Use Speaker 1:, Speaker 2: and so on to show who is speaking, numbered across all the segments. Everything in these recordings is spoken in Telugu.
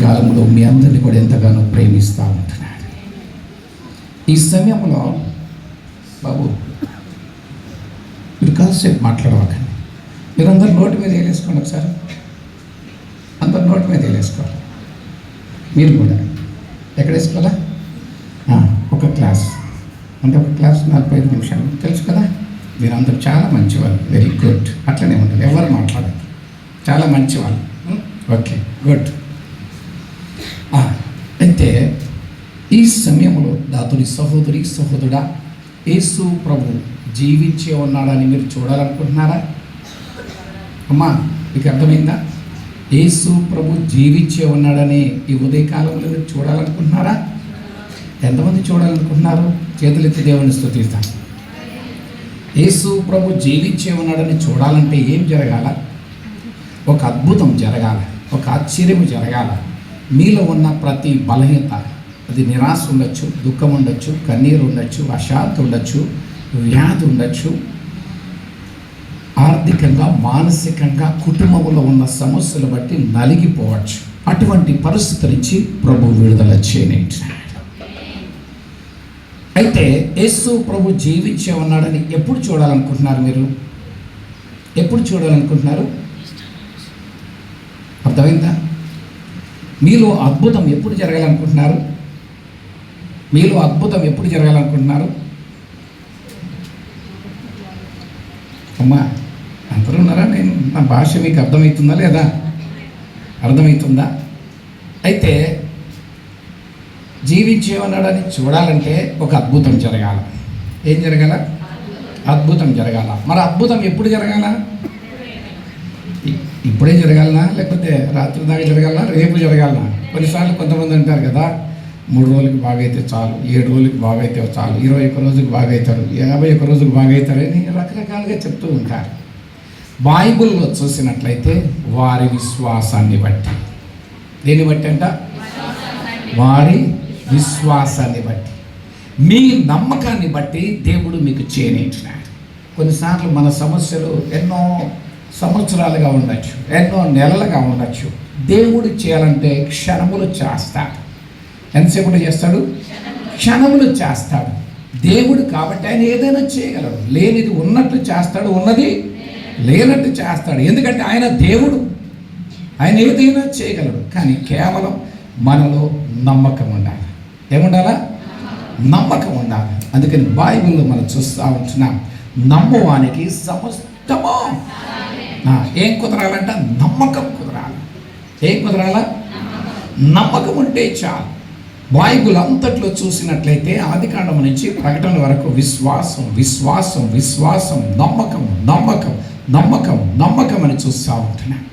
Speaker 1: కాలంలో మీ అందరినీ కూడా ఎంతగానో ప్రేమిస్తూ ఉంటున్నాడు. ఈ సమయంలో బాబు మీరు కాసేపు మాట్లాడవాకండి. మీరు అందరు నోటి మీద వేలేసుకోండి. ఒకసారి అందరు నోటి మీద వేలేసుకోవాలి. మీరు కూడా ఎక్కడ వేసుకోవాలా? ఒక క్లాస్ అంటే ఒక క్లాస్ 45 నిమిషాలు తెలుసు కదా. మీరు అందరూ చాలా మంచివాళ్ళు, వెరీ గుడ్. అట్లనే ఉంటుంది, ఎవరు మాట్లాడదు, చాలా మంచివాళ్ళు. Okay, good. అయితే ఈ సమయంలో దాతుడి సహోదరి సహోదరుడా, యేసు ప్రభు జీవించే ఉన్నాడని మీరు చూడాలనుకుంటున్నారా? అమ్మా మీకు అర్థమైందా? యేసు ప్రభు జీవించే ఉన్నాడని ఈ ఉదయకాలంలో మీరు చూడాలనుకుంటున్నారా? ఎంతమంది చూడాలనుకుంటున్నారు? చేతులెత్తి దేవుని స్తుతిస్తాం. యేసు ప్రభు జీవించే ఉన్నాడని చూడాలంటే ఏం జరగాల? ఒక అద్భుతం జరగాల, ఒక ఆశ్చర్యం జరగాల. మీలో ఉన్న ప్రతి బలహీనత, అది నిరాశ ఉండొచ్చు, దుఃఖం ఉండొచ్చు, కన్నీరు ఉండొచ్చు, అశాంతి ఉండొచ్చు, వ్యాధి ఉండొచ్చు, ఆర్థికంగా మానసికంగా కుటుంబంలో ఉన్న సమస్యలు బట్టి నలిగిపోవచ్చు. అటువంటి పరిస్థితి నుంచి ప్రభు విడుదల చేయనించాడు. అయితే యేసు ప్రభు జీవించే ఉన్నాడని ఎప్పుడు చూడాలనుకుంటున్నారు? మీరు ఎప్పుడు చూడాలనుకుంటున్నారు? అర్థమైందా? మీలో అద్భుతం ఎప్పుడు జరగాలనుకుంటున్నారు? మీలో అద్భుతం ఎప్పుడు జరగాలనుకుంటున్నారు? అమ్మా అందరూ ఉన్నారా? నా భాష మీకు అర్థమవుతుందా లేదా? అర్థమవుతుందా? అయితే జీవించేమన్నాడని చూడాలంటే ఒక అద్భుతం జరగాల. ఏం జరగాల? అద్భుతం జరగాల. మరి అద్భుతం ఎప్పుడు జరగాల? ఇప్పుడే జరగాలనా, లేకపోతే రాత్రి దాకా జరగాలనా, రేపు జరగాలనా? కొన్నిసార్లు కొంతమంది అంటారు కదా, 3 రోజులకి బాగైతే చాలు, 7 రోజులకి బాగైతే చాలు, 21 రోజులకు బాగవుతారు, 51 రోజులకు బాగవుతారని రకరకాలుగా చెప్తూ ఉంటారు. బైబిల్లో చూసినట్లయితే వారి విశ్వాసాన్ని బట్టి, దేన్ని బట్టి అంట? వారి విశ్వాసాన్ని బట్టి, మీ నమ్మకాన్ని బట్టి దేవుడు మీకు చేయనించినాడు. కొన్నిసార్లు మన సమస్యలు ఎన్నో సంవత్సరాలుగా ఉండొచ్చు, ఎన్నో నెలలుగా ఉండొచ్చు. దేవుడు చేయాలంటే క్షణములు చేస్తాడు. ఎంతసేపు చేస్తాడు? క్షణములు చేస్తాడు దేవుడు. కాబట్టి ఆయన ఏదైనా చేయగలడు. లేనిది ఉన్నట్టు చేస్తాడు, ఉన్నది లేనట్టు చేస్తాడు. ఎందుకంటే ఆయన దేవుడు, ఆయన ఏదైనా చేయగలడు. కానీ కేవలం మనలో నమ్మకం ఉండాలి. ఏముండాలా? నమ్మకం ఉండాలి. అందుకని బైబిల్లో మనం చూస్తూ ఉంటున్నాం, నమ్మవానికి సమస్తము. ఏం కుదరాలంట? నమ్మకం కుదరాలి. ఏం కుదరాలా? నమ్మకం ఉంటే చాలు. బైబిల్ అంతట్లో చూసినట్లయితే ఆదికాండం నుంచి ప్రకటన వరకు విశ్వాసం విశ్వాసం విశ్వాసం, నమ్మకం నమ్మకం నమ్మకం నమ్మకం అని చూస్తూ ఉంటున్నాం.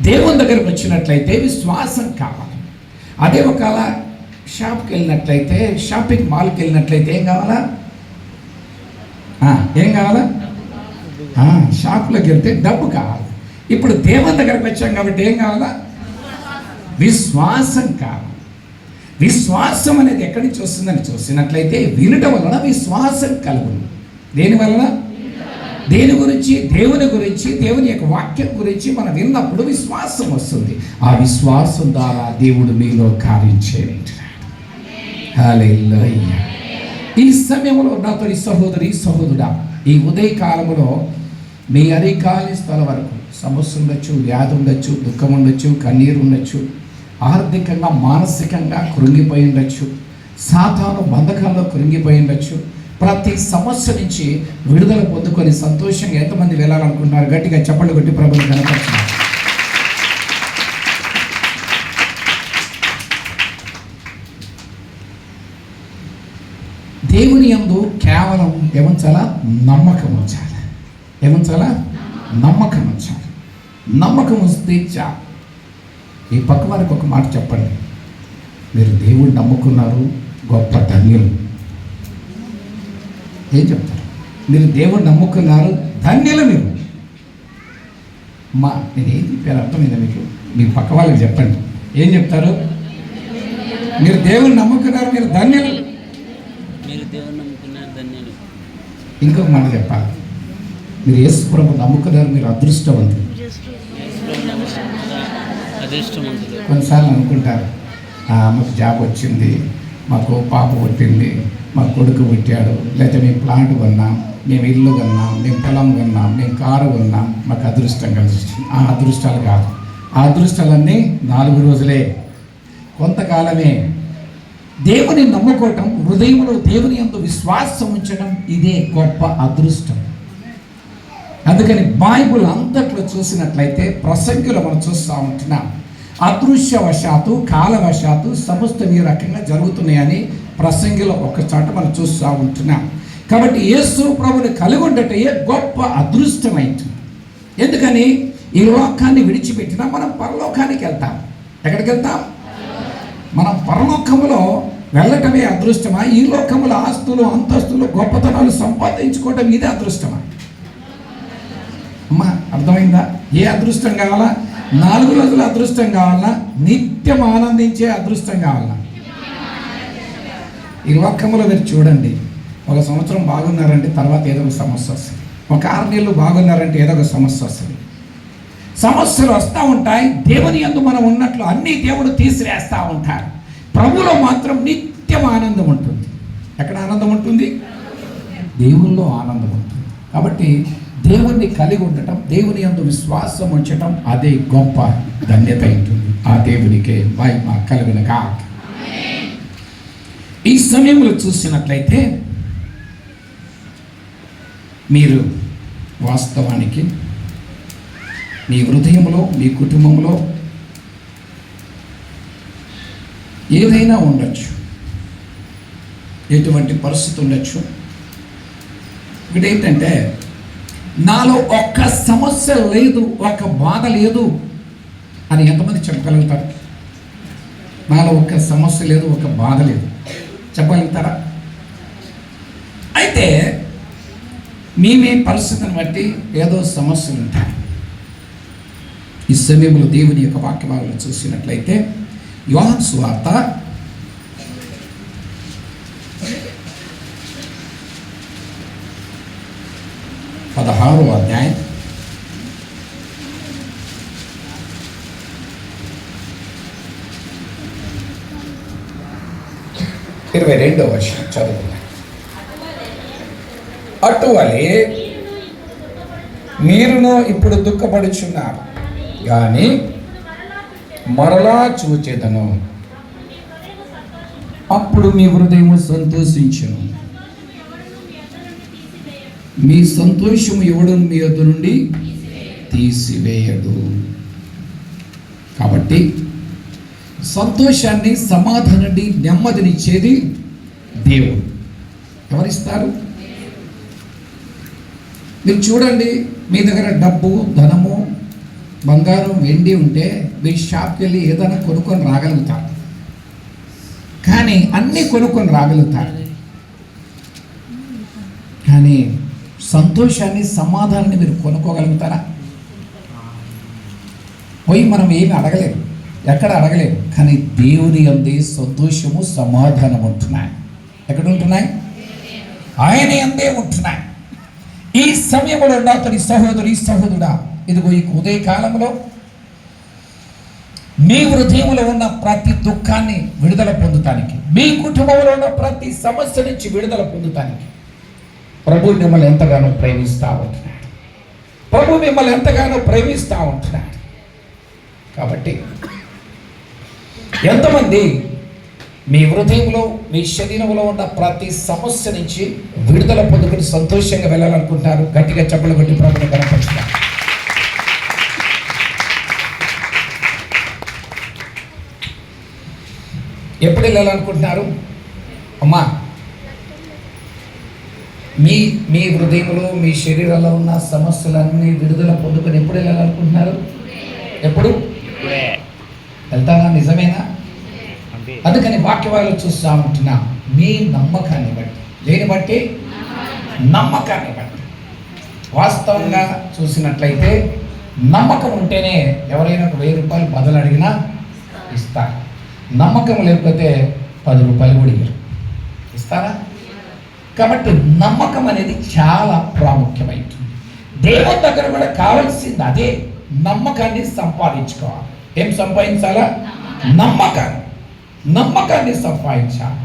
Speaker 1: దేవుని దగ్గరకు వచ్చినట్లయితే విశ్వాసం కావాలి. అదే ఒకవేళ షాప్కి వెళ్ళినట్లయితే, షాపింగ్ మాల్కి వెళ్ళినట్లయితే ఏం కావాలా? ఏం కావాలా? షాప్లోకి వెళ్తే డబ్బు కావాలి. ఇప్పుడు దేవుని దగ్గరకు వచ్చాం కాబట్టి ఏం కావాలా? విశ్వాసం కావాలి. విశ్వాసం అనేది ఎక్కడి నుంచి వస్తుందని చూసినట్లయితే వినటం వలన విశ్వాసం కలుగును. దేని వలన? దేని గురించి? దేవుని గురించి, దేవుని యొక్క వాక్యం గురించి మనం విన్నప్పుడు విశ్వాసం వస్తుంది. ఆ విశ్వాసం ద్వారా దేవుడు మీలో కార్యం చేయనించాడు. హల్లెలూయా. ఈ సమయంలో నాతో సహోదరి సహోదరుడా, ఈ ఉదయకాలంలో మీ అరికాలి స్థలం వరకు సమస్య ఉండొచ్చు, వ్యాధి ఉండొచ్చు, దుఃఖం ఉండొచ్చు, కన్నీరు ఉండొచ్చు, ఆర్థికంగా మానసికంగా కృంగిపోయి ఉండొచ్చు, సాతాను బంధకాల్లో కృంగిపోయి ఉండొచ్చు. ప్రతి సమస్య నుంచి విడుదల పొందుకొని సంతోషంగా ఎంతమంది వెళ్ళాలనుకుంటున్నారు? గట్టిగా చప్పట్లు కొట్టి ప్రభువుని కనపరచాలి. దేవుని యందు కేవలం ఏమంచాలా? నమ్మకం ఉంచాలి. ఏమంచాలా? నమ్మకం ఉంచాలి. నమ్మకం వస్తే చాలు. ఈ పక్క వారికి ఒక మాట చెప్పండి, మీరు దేవుడిని నమ్ముకున్నారు, గొప్ప ధన్యులు. ఏం చెప్తారు? మీరు దేవుడిని నమ్ముకున్నారు, ధన్యులు మీరు. మా నేను ఏం చెప్పారు అర్థమైందా మీకు? మీ పక్క వాళ్ళకి చెప్పండి. ఏం చెప్తారు? మీరు దేవుడిని నమ్ముకున్నారు, మీరు ధన్యులు. ఇంకొక మాట చెప్పాలి, మీరు యేసు ప్రభువుని నమ్ముకున్నారు, మీరు అదృష్టవంతులు. కొన్నిసార్లు అనుకుంటారు, మాకు జాబ్ వచ్చింది, మాకు పాప పుట్టింది, మా కొడుకు పుట్టాడు, లేకపోతే మేము ప్లాట్ కొన్నాం, మేము ఇల్లు కొన్నాం, మేము పొలం కొన్నాం, మేము కారు కొన్నాం, మాకు అదృష్టం కలిసి. ఆ అదృష్టాలు కాదు. ఆ అదృష్టాలన్నీ 4 రోజులే, కొంతకాలమే. దేవుని నమ్ముకోవటం, హృదయంలో దేవుని యందు విశ్వాసం ఉంచడం, ఇదే గొప్ప అదృష్టం. అందుకని బైబుల్ అంతట్లో చూసినట్లయితే ప్రసంగిలో మనం చూస్తూ ఉంటున్నాం, అదృశ్యవశాత్తు కాలవశాత్తు సమస్తం ఈ రకంగా జరుగుతున్నాయని ప్రసంగిలో ఒక చోట మనం చూస్తూ ఉంటున్నాం. కాబట్టి యేసు ప్రభుని కలిగి ఉండటమే గొప్ప అదృష్టమైంది. ఎందుకని ఈ లోకాన్ని విడిచిపెట్టినా మనం పరలోకానికి వెళ్తాం. ఎక్కడికి వెళ్తాం? మనం పరలోకములో వెళ్ళటమే అదృష్టమా? ఈ లోకముల ఆస్తులు, అంతస్తులు, గొప్పతనాలు సంపాదించుకోవటం ఇదే అదృష్టమా? అమ్మా, అర్థమైందా? ఏ అదృష్టం కావాలా? 4 రోజుల అదృష్టం కావాలా? నిత్యం ఆనందించే అదృష్టం కావాలా? ఈ లోకంలో మీరు చూడండి, 1 సంవత్సరం బాగున్నారంటే తర్వాత ఏదో ఒక సమస్య వస్తుంది, ఒక 6 నెలలు బాగున్నారంటే ఏదో ఒక సమస్య వస్తుంది. సమస్యలు వస్తూ ఉంటాయి. దేవుని యందు మనం ఉన్నట్లు అన్ని దేవుడు తీసివేస్తూ ఉంటాడు. ప్రభులో మాత్రం నిత్యం ఆనందం ఉంటుంది. ఎక్కడ ఆనందం ఉంటుంది? దేవుల్లో ఆనందం ఉంటుంది. కాబట్టి దేవుణ్ణి కలిగి ఉండటం, దేవుని యందు విశ్వాసం ఉంచటం, అదే గొప్ప ధన్యత ఉంటుంది. ఆ దేవునికే మహిమ కలుగునుగా. ఈ సమయంలో చూసినట్లయితే మీరు వాస్తవానికి మీ హృదయంలో, మీ కుటుంబంలో ఏదైనా ఉండొచ్చు, ఎటువంటి పరిస్థితి ఉండొచ్చు. ఇక్కడ ఏంటంటే, నాలో ఒక్క సమస్య లేదు, ఒక బాధ లేదు అని ఎంతమంది చెప్పగలుగుతారు? నాలో ఒక్క సమస్య లేదు, ఒక బాధ లేదు చెప్పగలుగుతారా? అయితే మీ పరిస్థితిని బట్టి ఏదో సమస్యలు ఉంటాయి. ఈ సమయంలో దేవుని యొక్క వాక్యభాగాలు చూసినట్లయితే యోహాను సువార్త 16వ అధ్యాయం 22వ వచనం చదువుకున్నాం. అటువలే మీరును ఇప్పుడు దుఃఖపడుచున్నారు, కానీ మరలా చూచేదను, అప్పుడు మీ హృదయము సంతోషించును. మీ సంతోషము ఎవడును మీ యొద్ద నుండి తీసివేయడు. కాబట్టి సంతోషాన్ని, సమాధానాన్ని, నెమ్మదినిచ్చేది దేవుడు. ఎవరిస్తారు? మీరు చూడండి, మీ దగ్గర డబ్బు, ధనము, బంగారం, వెండి ఉంటే మీరు షాప్కి వెళ్ళి ఏదైనా కొనుక్కొని రాగలుగుతారు. కానీ అన్నీ కొనుక్కొని రాగలుగుతారు. కానీ సంతోషాన్ని, సమాధానాన్ని మీరు కొనుక్కోగలుగుతారా? పోయి మనం ఏమి అడగలేము, ఎక్కడ అడగలేము. కానీ దేవుని యందే సంతోషము, సమాధానం ఉంటున్నాయి. ఎక్కడ ఉంటున్నాయి? ఆయన యందే ఉంటున్నాయి. ఈ సమయంలో నాతోని సహోదరి, సహోదరుడా, ఇదిగో ఈ ఉదయ కాలంలో మీ హృదయంలో ఉన్న ప్రతి దుఃఖాన్ని విడుదల పొందుతానికి, మీ కుటుంబంలో ఉన్న ప్రతి సమస్య నుంచి విడుదల పొందుతానికి ప్రభు మిమ్మల్ని ఎంతగానో ప్రేమిస్తూ ఉంటున్నాడు. ప్రభు మిమ్మల్ని ఎంతగానో ప్రేమిస్తూ ఉంటున్నాడు. కాబట్టి ఎంతమంది మీ హృదయంలో, మీ శరీరంలో ఉన్న ప్రతి సమస్య నుంచి విడుదల పొందుకుని సంతోషంగా వెళ్ళాలనుకుంటారు? గట్టిగా చప్పట్లు కొట్టి ప్రభుని కనపరుస్తారు. ఎప్పుడు వెళ్ళాలనుకుంటున్నారు? అమ్మా, మీ హృదయంలో, మీ శరీరంలో ఉన్న సమస్యలన్నీ విడుదల పొందుకొని ఎప్పుడు వెళ్ళాలనుకుంటున్నారు? ఎప్పుడు వెళ్తారా? నిజమేనా? అందుకని వాక్యవాళ్ళు చూస్తూ ఉంటున్నా, మీ నమ్మకాన్ని బట్టి, లేని బట్టి నమ్మకాన్ని బట్టి. వాస్తవంగా చూసినట్లయితే నమ్మకం ఉంటేనే ఎవరైనా 1000 రూపాయలు బదులు అడిగినా ఇస్తారు. నమ్మకం లేకపోతే 10 రూపాయలు కూడా ఇస్తారా? కాబట్టి నమ్మకం అనేది చాలా ప్రాముఖ్యమైంది. దేవుని దగ్గర కూడా కావాల్సింది అదే, నమ్మకాన్ని సంపాదించుకోవాలి. ఏం సంపాదించాలా? నమ్మకాన్ని. నమ్మకాన్ని సంపాదించాలి.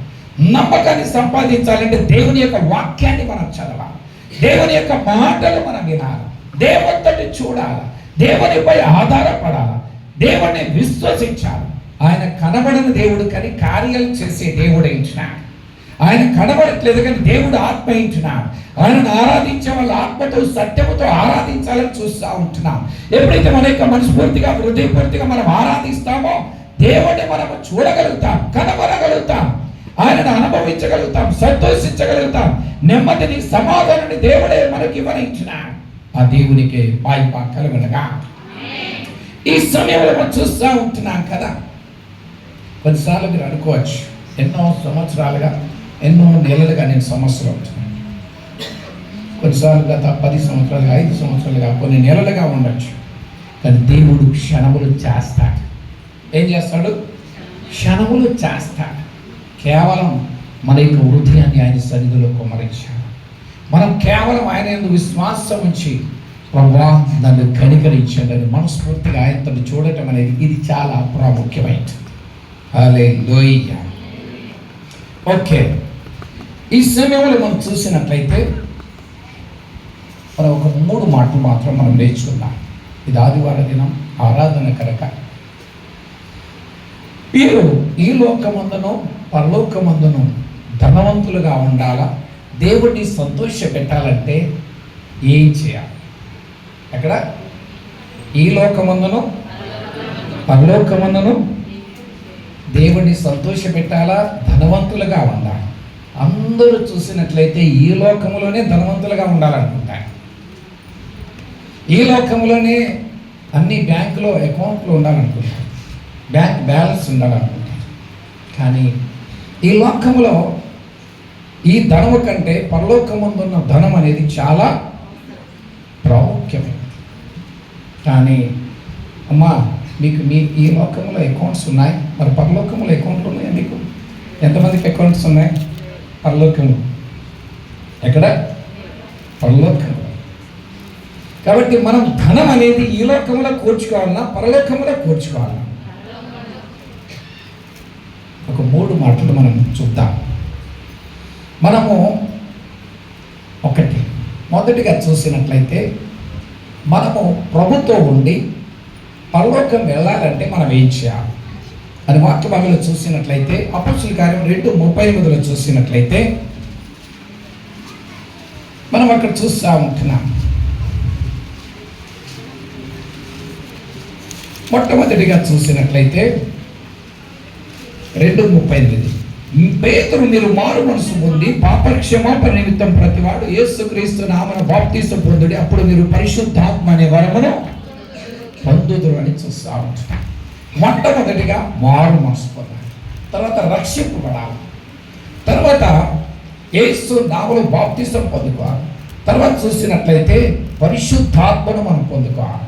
Speaker 1: నమ్మకాన్ని సంపాదించాలంటే దేవుని యొక్క వాక్యాన్ని మనం చదవాలి, దేవుని యొక్క మాటలు మనం వినాలి, దేవుని చూడాలి, దేవునిపై ఆధారపడాలి, దేవుని విశ్వసించాలి. ఆయన కనబడని దేవుడు కానీ కార్యాలు చేసే దేవుడు ఇచ్చినాడు. ఆయన కనబడట్లేదు కానీ దేవుడు ఆత్మ ఇచ్చినాడు. ఆయనను ఆరాధించే వాళ్ళ ఆత్మతో సత్యముతో ఆరాధించాలని చూస్తూ ఉంటున్నాం. ఎప్పుడైతే మన యొక్క మనస్ఫూర్తిగా హృదయపూర్తిగా మనం ఆరాధిస్తామో దేవుడిని మనము చూడగలుగుతాం, కనబడగలుగుతాం, ఆయనను అనుభవించగలుగుతాం, సంతోషించగలుగుతాం. నెమ్మదిని సమాధానాన్ని దేవుడే మనకి ఇవ్వనిచ్చినాడు. ఆ దేవునికి మహిమ కలుగునుగా. ఈ సమయంలో మనం చూస్తూ ఉంటున్నాం కదా. కొన్నిసార్లు మీరు అనుకోవచ్చు, ఎన్నో సంవత్సరాలుగా ఎన్నో నెలలుగా నేను సమస్యలు ఉంటున్నాను. కొన్నిసార్లు గత 10 సంవత్సరాలుగా 5 సంవత్సరాలుగా కొన్ని నెలలుగా ఉండొచ్చు. కానీ దేవుడు క్షణములు చేస్తాడు. ఏం చేస్తాడు? క్షణములు చేస్తాడు. కేవలం మన యొక్క హృదయాన్ని ఆయన సన్నిధిలో కుమ్మరించాడు. మనం కేవలం ఆయన యందు విశ్వాసం ఉంచి ప్రభువా నన్ను కనికరించండి అని మనస్ఫూర్తిగా ఆయనతో చూడటం అనేది ఇది చాలా ప్రాముఖ్యమైనది. హల్లెలూయా. ఓకే, ఈ సమయంలో మనం చూసినట్లయితే మనం ఒక 3 మాటలు మాత్రం మనం నేర్చుకుందాం. ఇది ఆదివార దినం ఆరాధన కనుక వీరు ఈ లోకమందును పరలోకమందును ధనవంతులుగా ఉండాలా, దేవుడిని సంతోష పెట్టాలంటే ఏం చేయాలి? అక్కడ ఈ లోకమందును పరలోకమందును దేవుడిని సంతోష పెట్టాలా, ధనవంతులుగా ఉండాలి. అందరూ చూసినట్లయితే ఈ లోకంలోనే ధనవంతులుగా ఉండాలనుకుంటారు. ఈ లోకంలోనే అన్ని బ్యాంకులో అకౌంట్లు ఉండాలనుకుంటారు, బ్యాంక్ బ్యాలెన్స్ ఉండాలనుకుంటారు. కానీ ఈ లోకంలో ఈ ధనము కంటే పరలోకమందున్న ధనం అనేది చాలా ప్రాముఖ్యమైనది. కానీ అమ్మా మీకు ఈ లోకంలో అకౌంట్స్ ఉన్నాయి, మరి పరలోకంలో అకౌంట్లు ఉన్నాయా? మీకు ఎంతమందికి అకౌంట్స్ ఉన్నాయి? పరలోకంలో. ఎక్కడ? పరలోకంలో. కాబట్టి మనం ధనం అనేది ఈ లోకంలో కూర్చుకోవాలన్నా పరలోకంలో కూర్చుకోవాలన్నా? ఒక 3 మాటలు మనం చూద్దాం. మనము మొదటిగా చూసినట్లయితే మనము ప్రభుతో ఉండి పరలోకం వెళ్ళాలంటే మనం ఏం చేయాలి అని వాక్య భాగంలో చూసినట్లయితే అపోస్తలుల కార్యం 2:38 చూసినట్లయితే మనం అక్కడ చూస్తూ ఉంటున్నాం. మొట్టమొదటిగా చూసినట్లయితే 2:38 పేతురు మీరు మారు మనసు పొంది పాప క్షమాపణ నిమిత్తం ప్రతివాడు యేసుక్రీస్తు నామమున బాప్తిసం పొందుడి, అప్పుడు మీరు పరిశుద్ధాత్మ అనే వరమును పొందుదురు అని చూస్తూ ఉంటాం. మొట్టమొదటిగా మారు మనసు పొందాలి, తర్వాత రక్షింపబడాలి, తర్వాత యేసు నామములో బాప్తిసం పొందుకోవాలి, తర్వాత చూసినట్లయితే పరిశుద్ధాత్మను మనం పొందుకోవాలి.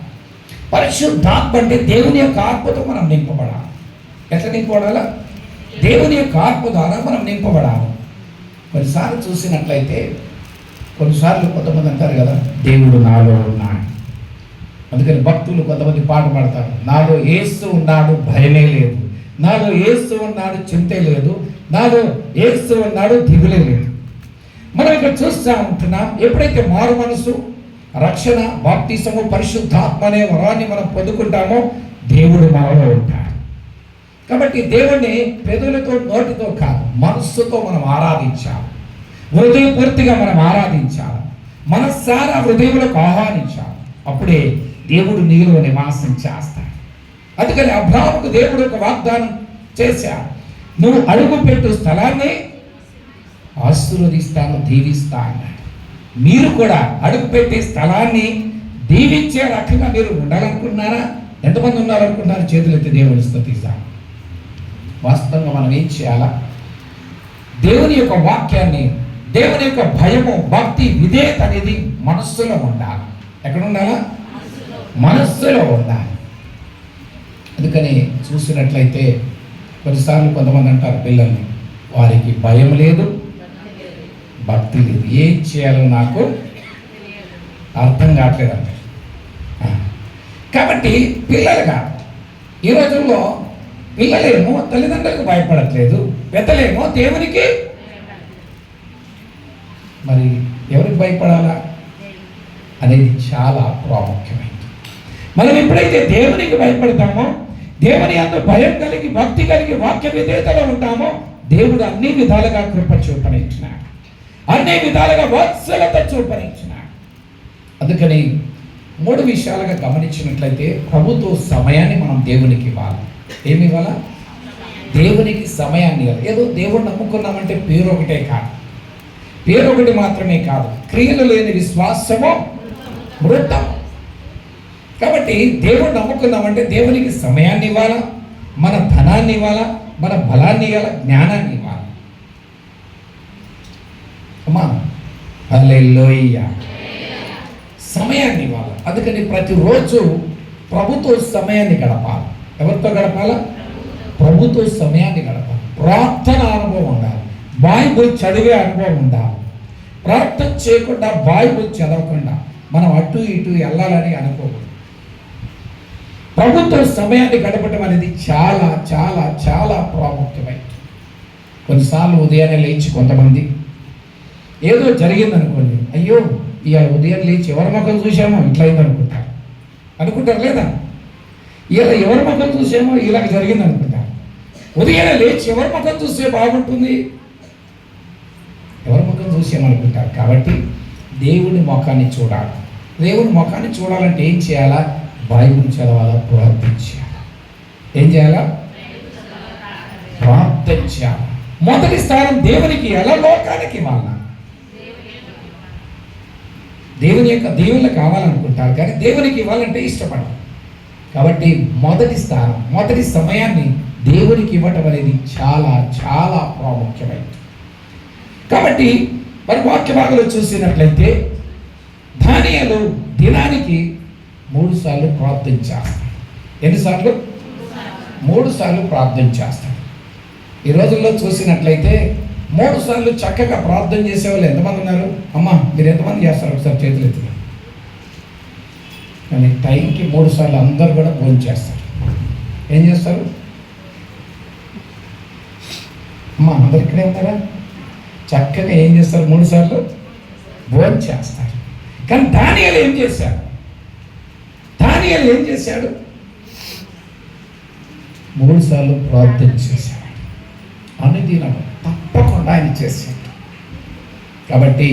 Speaker 1: పరిశుద్ధాత్మ అంటే దేవుని యొక్క ఆత్మతో మనం నింపబడాలి. ఎట్లా నింపబడాలా? దేవుని యొక్క ఆత్మ ద్వారా మనం నింపబడాలి. కొన్నిసార్లు చూసినట్లయితే కొన్నిసార్లు కొంతమంది అంటారు కదా, దేవుడు నాలో ఉన్నాడు. అందుకని భక్తులు కొంతమంది పాట పాడతారు, నాలో యేసు ఉన్నాడు భయమే లేదు, నాలో యేసు ఉన్నాడు చింతే లేదు, నాలో యేసు ఉన్నాడు దిగులే లేదు. మనం ఇక్కడ చూస్తూ ఉంటున్నాం, ఎప్పుడైతే మారు మనసు, రక్షణ, బాప్తిసము, పరిశుద్ధాత్మ అనే వరాన్ని మనం పొందుకుంటామో దేవుడు మనలో ఉంటాడు. కాబట్టి దేవుణ్ణి పెదవులతో నోటితో కాదు, మనస్సుతో మనం ఆరాధించాలి, హృదయపూర్తిగా మనం ఆరాధించాలి, మనస్సారా హృదయములకు ఆహ్వానించాలి. అప్పుడే దేవుడు నీలో నివాసం చేస్తాడు. అందుకని అబ్రాహాముకు దేవుడు ఒక వాగ్దానం చేశాడు, నువ్వు అడుగు పెట్టు స్థలాన్ని ఆశీర్వదిస్తాను, దీవిస్తా అన్నాడు. మీరు కూడా అడుగు పెట్టే స్థలాన్ని దీవించే రకంగా మీరు ఉండాలనుకుంటున్నారా? ఎంతమంది ఉన్నారనుకుంటున్నారు? చేతులెత్తి దేవుని స్తుతిస్తాం. వాస్తవంగా మనం ఏం చేయాలా? దేవుని యొక్క వాక్యాన్ని, దేవుని యొక్క భయము, భక్తి, విధేయత అనేది మనస్సులో ఉండాలి. ఎక్కడ ఉండాలా? మనస్సులో ఉండాలి. అందుకని చూసినట్లయితే కొన్నిసార్లు కొంతమంది అంటారు పిల్లల్ని, వారికి భయం లేదు, భక్తి లేదు, ఏం చేయాలో నాకు అర్థం కావట్లేదు అంటారు. కాబట్టి పిల్లలు కాదు, ఈ రోజుల్లో పిల్లలేమో తల్లిదండ్రులకు భయపడట్లేదు, పెద్దలేమో దేవునికి. మరి ఎవరికి భయపడాలా అనేది చాలా ప్రాముఖ్యమైనది. మనం ఎప్పుడైతే దేవునికి భయపడతామో, దేవుని యందు భయం కలిగి, భక్తి కలిగి, వాక్య విధేయతలో ఉంటామో, దేవుడు అన్ని విధాలుగా కృప చూపనిచ్చినాడు, అన్ని విధాలుగా వాత్సల్యత చూపనిచ్చినాడు. అందుకని 3 విషయాలుగా గమనించినట్లయితే, ప్రభుత్వ సమయాన్ని మనం దేవునికి ఇవ్వాలి. ఏమి ఇవ్వాలా? దేవునికి సమయాన్ని ఇవ్వాలి. ఏదో దేవుడు నమ్ముకున్నామంటే పేరు ఒకటే కాదు, పేరు ఒకటి మాత్రమే కాదు, క్రియలు లేని విశ్వాసము మృతం. కాబట్టి దేవుడు నమ్ముకున్నామంటే దేవునికి సమయాన్ని ఇవ్వాలా, మన ధనాన్ని ఇవ్వాలా, మన బలాన్ని ఇవ్వాలా, జ్ఞానాన్ని ఇవ్వాలి. అమ్మా హల్లెలూయా, సమయాన్ని ఇవ్వాలి. అందుకని ప్రతిరోజు ప్రభుతో సమయాన్ని గడపాలి. ఎవరితో గడపాలా? ప్రభుతో సమయాన్ని గడపాలి. ప్రార్థన అనుభవం ఉండాలి, బైబిల్ చదివే అనుభవం ఉండాలి. ప్రార్థన చేయకుండా, బైబిల్ చదవకుండా మనం అటు ఇటు వెళ్ళాలని అనుకోకూడదు. ప్రభుత్వ సమయాన్ని గడపడం అనేది చాలా చాలా చాలా ప్రాముఖ్యమైనది. కొన్నిసార్లు ఉదయాన్నే లేచి కొంతమంది ఏదో జరిగిందనుకోండి, అయ్యో ఇవాళ ఉదయం లేచి ఎవరి ముఖం చూసామో ఇట్లా అయింది అనుకుంటారు లేదా? ఇలా ఎవరి ముఖం చూసామో ఇలాగ జరిగింది అనుకుంటారు. ఉదయాన్నే లేచి ఎవరి ముఖం చూస్తే బాగుంటుంది, ఎవరి ముఖం చూసామనుకుంటారు. కాబట్టి దేవుని ముఖాన్ని చూడాలి. దేవుని ముఖాన్ని చూడాలంటే ఏం చేయాలా? బైబిల్ చదవాలా, ప్రార్థించాలా. ఏం చేయాలా? ప్రార్థించాలి. మొదటి స్థానం దేవునికి ఎలా? లోకానికి ఇవ్వాలా? దేవుని యొక్క దేవుళ్ళు కావాలనుకుంటారు, కానీ దేవునికి ఇవ్వాలంటే ఇష్టపడరు. కాబట్టి మొదటి స్థానం, మొదటి సమయాన్ని దేవునికి ఇవ్వటం అనేది చాలా చాలా ప్రాముఖ్యమైనది. కాబట్టి మరి వాక్య భాగంలో చూసినట్లయితే దానియేలు దినానికి 3 సార్లు ప్రార్థన చేస్తాడు. ఎన్నిసార్లు? 3 సార్లు ప్రార్థన చేస్తాడు. ఈ రోజుల్లో చూసినట్లయితే 3 సార్లు చక్కగా ప్రార్థన చేసేవాళ్ళు ఎంతమంది ఉన్నారు? అమ్మా మీరు ఎంతమంది చేస్తారు? ఒకసారి చేతులు ఎత్తుగా. కానీ టైంకి 3 సార్లు అందరూ కూడా భోజనం చేస్తారు. ఏం చేస్తారు? అమ్మా అందరు ఇక్కడే ఉన్నారా? చక్కగా ఏం చేస్తారు? 3 సార్లు భోజనం చేస్తారు. కానీ దానియేలు ఏం చేశాడు? దానియేలు ఏం చేశాడు? 3 సార్లు ప్రార్థన చేశాడు. అనుదినం తప్పకుండా ఆయన చేశాడు. కాబట్టి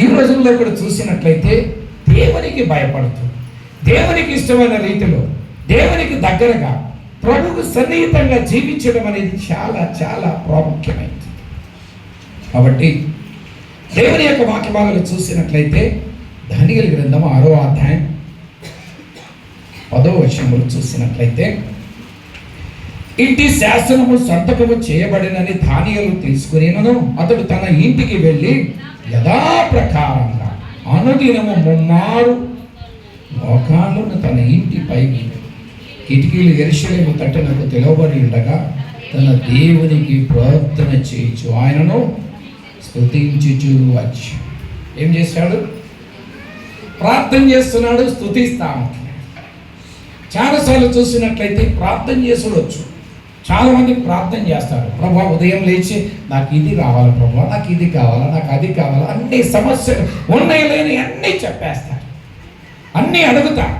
Speaker 1: ఈ రోజుల్లో కూడా చూసినట్లయితే దేవునికి భయపడుతూ, దేవునికి ఇష్టమైన రీతిలో, దేవునికి దగ్గరగా, ప్రభువుకు సన్నిహితంగా జీవించడం అనేది చాలా చాలా ప్రాముఖ్యమైనది. కాబట్టి దేవుని యొక్క వాక్య భాగాలు చూసినట్లయితే దానియేలు గ్రంథం 6వ అధ్యాయం 10వ వచనంలో చూసినట్లయితే, ఇంటి శాసనము సంతకము చేయబడినని దానియేలు తెలుసుకునేను. అతడు తన ఇంటికి వెళ్ళి యథాప్రకారంగా అనుదినము 3 మోకాళ్ళను తన ఇంటి పైకి కిటికీలు యెరూషలేము తట్టునకు తెలవబడి ఉండగా తన దేవునికి ప్రార్థన చేయించు ఆయనను స్తుతించుచు వచ్చి. ఏం చేశాడు? ప్రార్థన చేస్తున్నాడు, స్తుతిస్తాను. చాలాసార్లు చూసినట్లయితే ప్రార్థన చేసుడొచ్చు. చాలామంది ప్రార్థన చేస్తారు, ప్రభా ఉదయం లేచి నాకు ఇది కావాలి, ప్రభా నాకు ఇది కావాలా, నాకు అది కావాలా, అన్ని సమస్యలు ఉన్నాయి లేని అన్నీ చెప్పేస్తారు, అన్నీ అడుగుతారు.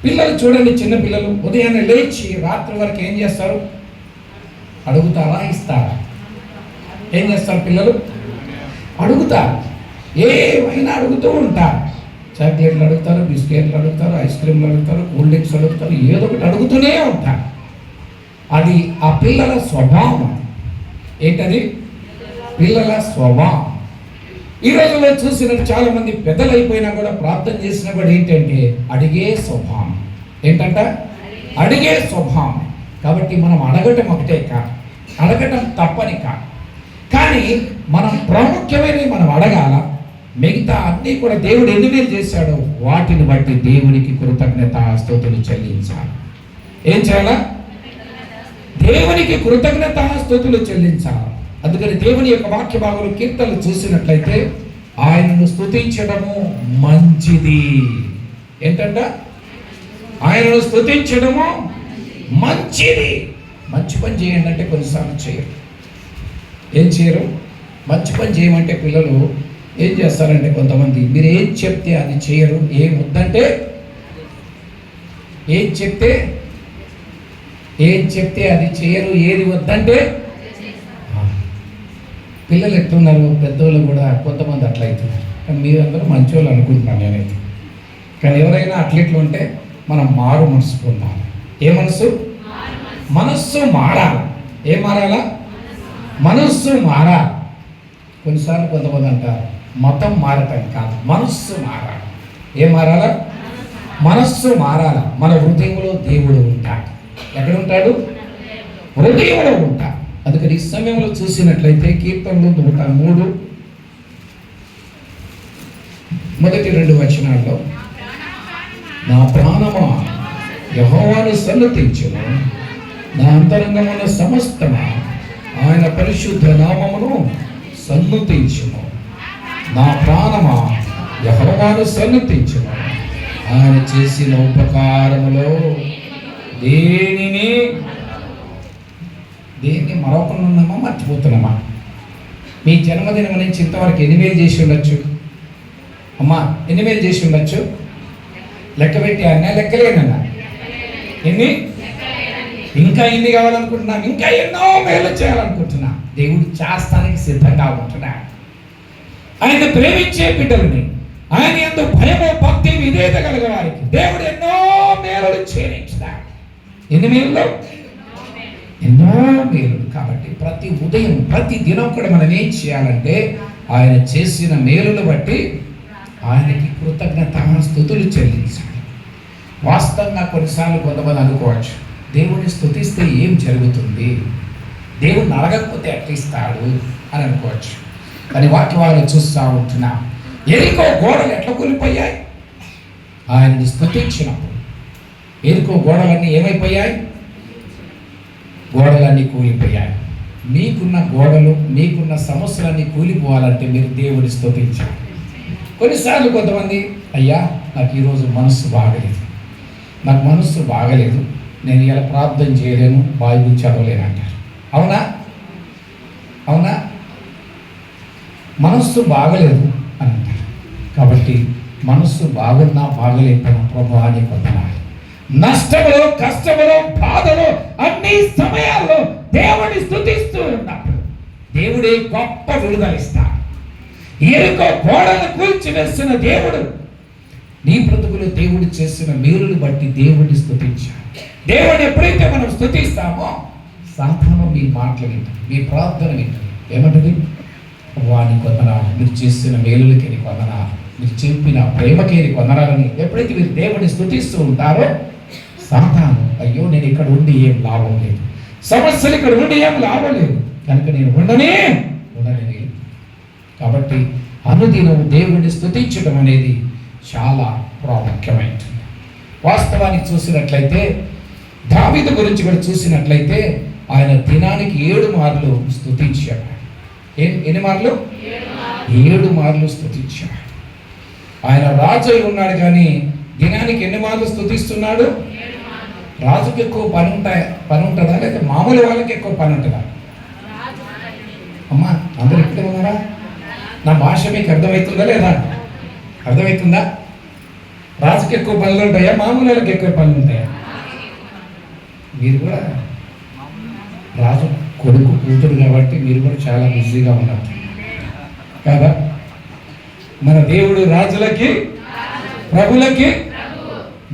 Speaker 1: పిల్లలు చూడండి, చిన్నపిల్లలు ఉదయాన్నే లేచి రాత్రి వరకు ఏం చేస్తారు? అడుగుతారా? ఇస్తారా? ఏం చేస్తారు? పిల్లలు అడుగుతారు, ఏమైనా అడుగుతూ ఉంటారు. చాక్లెట్లు అడుగుతారు, బిస్కెట్లు అడుగుతారు, ఐస్ క్రీమ్లు అడుగుతారు, కూల్ డ్రింక్స్ అడుగుతారు, ఏదో ఒకటి అడుగుతూనే ఉంటారు. అది ఆ పిల్లల స్వభావం. ఏంటది? పిల్లల స్వభావం. ఈ రోజుల్లో చూసినట్టు చాలామంది పెద్దలు అయిపోయినా కూడా ప్రార్థన చేసినా కూడా ఏంటంటే అడిగే స్వభావం. ఏంటంట? అడిగే స్వభావం. కాబట్టి మనం అడగటం ఒకటే కాదు, అడగటం తప్పని కాదు, కానీ మనం ప్రాముఖ్యమైనవి మనం అడగాల. మిగతా అన్నీ కూడా దేవుడు ఎన్ని మేలు చేశాడో వాటిని బట్టి దేవునికి కృతజ్ఞతాస్తుతులు చెల్లించాలి. ఏం చేయాలా? దేవునికి కృతజ్ఞతాస్తుతులు చెల్లించాలి. అందుకని దేవుని యొక్క వాక్య భాగంలో కీర్తనలు చూసినట్లయితే ఆయనను స్తుతించడము మంచిది. ఏంటంట? ఆయనను స్తుతించడము మంచిది. మంచి పని చేయండి అంటే కొన్నిసార్లు చేయరు. ఏం చేయరు? మంచి పని చేయమంటే పిల్లలు ఏం చేస్తారంటే కొంతమంది మీరు ఏం చెప్తే అది చేయరు. ఏం వద్దంటే ఏం చెప్తే అది చేయరు. ఏది వద్దంటే పిల్లలు ఎట్లున్నారు, పెద్దోళ్ళు కూడా కొంతమంది అట్లా అవుతున్నారు. కానీ మీరందరూ మంచోళ్ళు అనుకుంటున్నాను నేనైతే. కానీ ఎవరైనా అట్లెట్లు ఉంటే మనం మారు మనసు పొందాలి. ఏ మనసు? మనస్సు మారాలి. ఏం మారాలా? మనస్సు మారాలి. కొన్నిసార్లు కొంతమంది అంటారు మతం మారటం కాదు, మనస్సు మారాలి. ఏం మారాలా? మనస్సు మారాల. మన హృదయంలో దేవుడు ఉంటాడు. ఎక్కడ ఉంటాడు? హృదయంలో ఉంటాడు. అందుకని ఈ సమయంలో చూసినట్లయితే కీర్తనలు 103 మొదటి 2 వచనాల్లో నా ప్రాణమా యెహోవాను సన్నతించును, నా అంతరంగమున సమస్తమా ఆయన పరిశుద్ధ నామమును సన్నతించును. నా ప్రాణమా యెహోవాను సన్నతించును, ఆయన చేసిన ఉపకారములో దేనిని మరొకరు ఉన్నామా, మర్చిపోతున్నామా? మీ జన్మదినం నుంచి ఇంతవరకు ఎన్ని మేలు చేసి ఉండొచ్చు అమ్మా? ఎన్ని మేలు చేసి ఉండొచ్చు? లెక్క పెట్టి అన్నా లెక్కలేనన్నా ఎన్ని? ఇంకా ఎన్ని కావాలనుకుంటున్నాం? ఇంకా ఎన్నో మేలు చేయాలనుకుంటున్నా. దేవుడు చేస్తానికి సిద్ధంగా ఉంటున్నా. ఆయన ప్రేమించే బిడ్డలని, ఆయన యందు భయము భక్తి విధేయత కలిగిన వారికి దేవుడు ఎన్నో మేలు చేయించున్నాడు. ఎన్ని మేలు? ఎన్నో మేలు. కాబట్టి ప్రతి ఉదయం ప్రతి దినం కూడా మనం ఏం చేయాలంటే ఆయన చేసిన మేలును బట్టి ఆయనకి కృతజ్ఞత స్తుతులు చెల్లించాలి. వాస్తవంగా కొన్నిసార్లు కొంతమంది అనుకోవచ్చు దేవుడిని స్తుతిస్తే ఏం జరుగుతుంది, దేవుడిని అడగకపోతే ఎట్లిస్తాడు అని అనుకోవచ్చు. కానీ వాక్యాలు చూస్తూ ఉంటున్నా ఎరికో గోడలు ఎట్లా కూలిపోయాయి? ఆయనని స్తుతించినప్పుడు ఎరికో గోడలన్నీ ఏమైపోయాయి? గోడలన్నీ కూలిపోయాయి. మీకున్న గోడలు, మీకున్న సమస్యలన్నీ కూలిపోవాలంటే మీరు దేవుడిని స్తుతించాలి. కొన్నిసార్లు కొంతమంది అయ్యా నాకు ఈరోజు మనస్సు బాగలేదు, నాకు మనస్సు బాగలేదు, నేను ఇలా ప్రార్థన చేయలేను, బైబిల్ చదవలేను అంటారు. అవునా? అవునా? మనస్సు బాగలేదు అని అంటారు. కాబట్టి మనస్సు బాగున్నా బాగలేకపోయినా ప్రభువా నీకు వందనాలు. నష్టములు, కష్టములు, బాధలు అన్ని సమయాల్లో దేవుడిని స్తుతిస్తూ ఉన్నప్పుడు దేవుడే గొప్ప విడుదలిస్తాడు. ఎరుకో గోడను కూల్చివేసిన దేవుడు నీ బ్రతుకులో దేవుడు చేసిన మేలును బట్టి దేవుడిని స్తుతించాడు. దేవుడిని ఎప్పుడైతే మనం స్తుతిస్తామో సాతాను మీ మాటలు వింటాడు, మీ ప్రార్థన వింటాడు. ఏమంటది? వానికి వందనాలు, మీరు చేసిన మేలులకి నీకు వందనాలు, మీరు చెప్పిన ప్రేమకే నీకు వందనాలని ఎప్పుడైతే మీరు దేవుడిని స్తుతిస్తూ ఉంటారో సాతాను అయ్యో నేను ఇక్కడ ఉండి ఏం లాభం లేదు, సమస్యలు ఇక్కడ ఉండి ఏం లాభం లేదు, కనుక నేను ఉండనే. కాబట్టి అనుదినం దేవుడిని స్తుతించడం అనేది చాలా ప్రాముఖ్యమైనది. వాస్తవానికి చూసినట్లయితే దావీదు గురించి కూడా చూసినట్లయితే ఆయన దినానికి 7 మార్లు స్తుతించాడు. ఎన్ని మార్లు? 7 మార్లు స్తుతించాడు. ఆయన రాజు అయి ఉన్నాడు కానీ దినానికి ఎన్ని మార్లు స్తుతిస్తున్నాడు? రాజుకి ఎక్కువ పని ఉంటుందా లేదా మామూలు వాళ్ళకి ఎక్కువ పని ఉంటుందా? అమ్మా అందరు ఇక్కడే ఉన్నారా? నా భాష మీకు అర్థమవుతుందా లేదా? అర్థమవుతుందా? రాజుకి ఎక్కువ పనులు ఉంటాయా, మామూలు వాళ్ళకి ఎక్కువ పనులు ఉంటాయా? మీరు కూడా రాజు కొడుకు కూతురు కాబట్టి మీరు కూడా చాలా బిజీగా ఉన్నారు కదా. మన దేవుడు రాజులకి ప్రభులకి,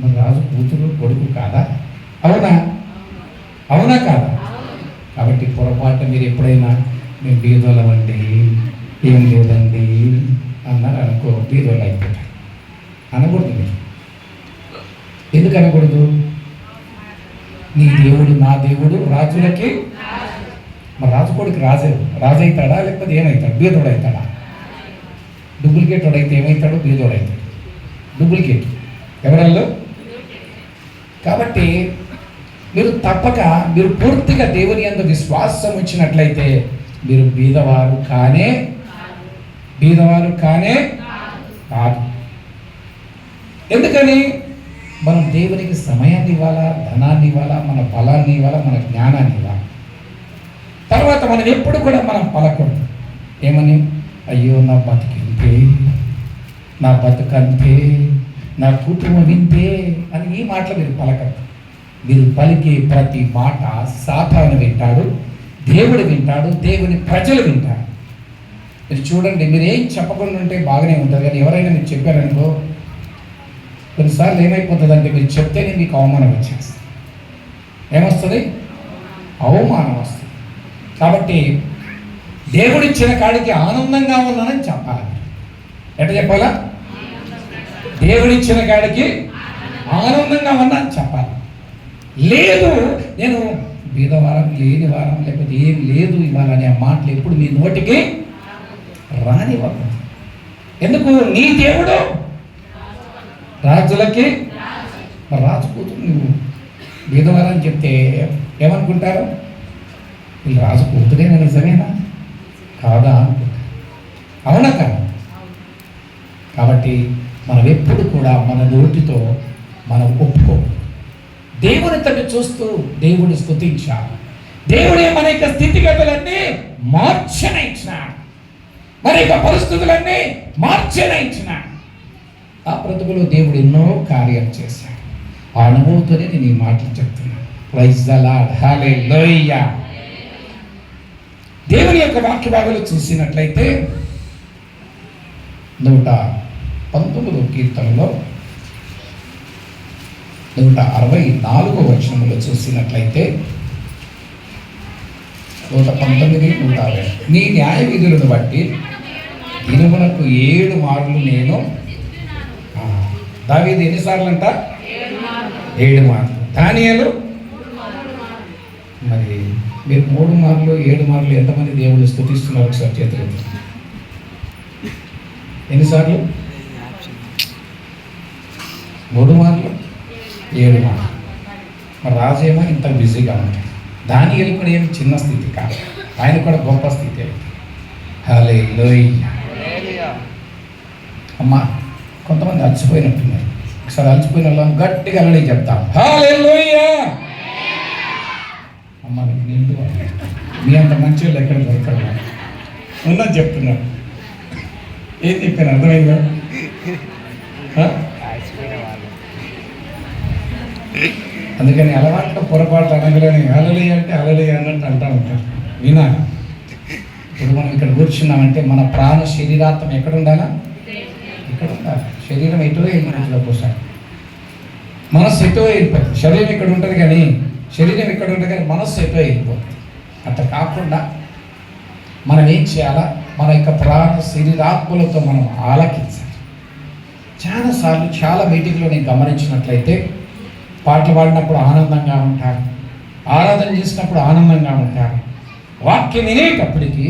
Speaker 1: మన రాజు కూతురు కొడుకు కాదా? అవునా? అవునా కాదా? కాబట్టి పొరపాటు మీరు ఎప్పుడైనా మేము బీదోళ్ళమండి, ఏం లేదండి అన్నారు అనుకో, బీదోళ్ళు అయిపోతారు. అనకూడదు. మీరు ఎందుకు అనకూడదు? నీ దేవుడు నా దేవుడు రాజులకి. మరి రాజు కొడుకు రాజు అవుతాడా లేకపోతే ఏమవుతాడు? బీదోడు అవుతాడా? డూప్లికేట్ వాడు అయితే ఏమవుతాడు? బీదోడు అవుతాడు. డూప్లికేట్ ఎవరల్లో. కాబట్టి మీరు తప్పక మీరు పూర్తిగా దేవుని యందు విశ్వాసం ఉంచినట్లయితే మీరు బీదవారు కానే కాదు. ఎందుకని?
Speaker 2: మనం దేవునికి సమయాన్ని ఇవ్వాలా, ధనాన్ని ఇవ్వాలా, మన బలాన్ని ఇవ్వాలా, మన జ్ఞానాన్ని ఇవ్వాలి. తర్వాత మనం ఎప్పుడు కూడా మనం పలకూడదు ఏమని, అయ్యో నా బతికింతే, నా బతుకంతే, నా కుటుంబం వింతే అని ఈ మాటలు మీరు పలకరు. మీరు పలికే ప్రతి మాట సాతాను వింటాడు, దేవుడు వింటాడు, దేవుని ప్రజలు వింటారు. మీరు చూడండి, మీరు ఏం చెప్పకుండా ఉంటే బాగానే ఉంటుంది, కానీ ఎవరైనా మీరు చెప్పారనుకో కొన్నిసార్లు ఏమైపోతుందంటే మీరు చెప్తేనే మీకు అవమానం వచ్చేస్తుంది. ఏమొస్తుంది? అవమానం వస్తుంది. కాబట్టి దేవుడిచ్చిన కాడికి ఆనందంగా ఉన్నానని చెప్పాలి. ఎట్లా చెప్పాలా? దేవుడిచ్చిన కాడికి ఆనందంగా ఉన్నాను చెప్పాలి. లేదు నేను బీదవారం, లేని వారం, లేకపోతే ఏం లేదు ఇవాళ అనే మాటలు ఎప్పుడు మీ నోటికి రానివ్వదు. ఎందుకు? నీ దేవుడు రాజులకి రాజు కూతురు. నువ్వు బీదవారం చెప్తే ఏమనుకుంటారు? వీళ్ళు రాజు కూతురేనా, నిజమేనా కాదా అనుకుంటారు. అవునా కాదు? కాబట్టి మనం ఎప్పుడు కూడా మన నోటితో మనం ఒప్పుకో. దేవుని తను చూస్తూ దేవుని స్తుతించాలి. దేవుడే మన యొక్క స్థితిగతులన్నీ మార్చనిచ్చినాడు, మన యొక్క పరిస్థితులన్నీ మార్చనిచ్చినాడు. ఆ బ్రతుకులో దేవుడు ఎన్నో కార్యాలు చేశాడు. ఆ అనుభవంతోనే నేను ఈ మాటలు చెప్తున్నాను. ప్రైజ్ ద లార్డ్, హల్లెలూయా. దేవుని యొక్క వాక్య భాగాలు చూసినట్లయితే 119వ కీర్తనలో 164వ వచనంలో చూసినట్లయితే 119, 120 నీ న్యాయ విధులను బట్టి దినమునకు 7 మార్లు నేను. దావీదు ఎన్నిసార్లు అంట? 7 మార్లు. దానియేలు మరి మీరు 3 మార్లు 7 మార్లు ఎంతమంది దేవుడు స్తుతిస్తున్నారు? ఒకసారి చేతులు. ఎన్నిసార్లు? 3 మార్లు 7 మార్లు. మరి రాజేమో ఇంత బిజీగా ఉంటాయి. దానియేలు కూడా ఏమి చిన్న స్థితి కాదు, ఆయన కూడా గొప్ప స్థితి. హల్లెలూయా. అమ్మా కొంతమంది అలసిపోయినట్టున్నారు. ఒకసారి అలసిపోయిన వాళ్ళని గట్టిగా అలడి చెప్తాం, హల్లెలూయా. అమ్మ నేను మీ అంత మంచి వాళ్ళు ఎక్కడ దొరకడు ఉన్నది చెప్తున్నారు. ఏం చెప్పాను అర్థమైందా? అందుకని అలవాట్లో పొరపాటు అనగలని అలలి అంటే అలలి అన్నట్టు అంటూ ఉంటారు. వినా ఇప్పుడు మనం ఇక్కడ కూర్చున్నామంటే మన ప్రాణ శరీరాత్మ ఎక్కడ ఉండాలా? ఇక్కడ ఉండాలి. శరీరం ఎటువే వెళ్ళినట్లోకి వస్తాడు, మనస్సు ఎటువే వెళ్ళిపోతుంది. శరీరం ఇక్కడ ఉంటుంది కానీ శరీరం ఇక్కడ ఉంటుంది కానీ మనస్సు ఎటువే వెళ్ళిపోతుంది. అట్లా కాకుండా మనం ఏం చేయాలా? మన యొక్క ప్రాణ శరీరాత్మలతో మనం ఆలకించాలి. చాలాసార్లు చాలా మీటింగ్లో నేను గమనించినట్లయితే పాటలు పాడినప్పుడు ఆనందంగా ఉంటారు, ఆరాధన చేసినప్పుడు ఆనందంగా ఉంటారు, వాక్యం వినేటప్పటికి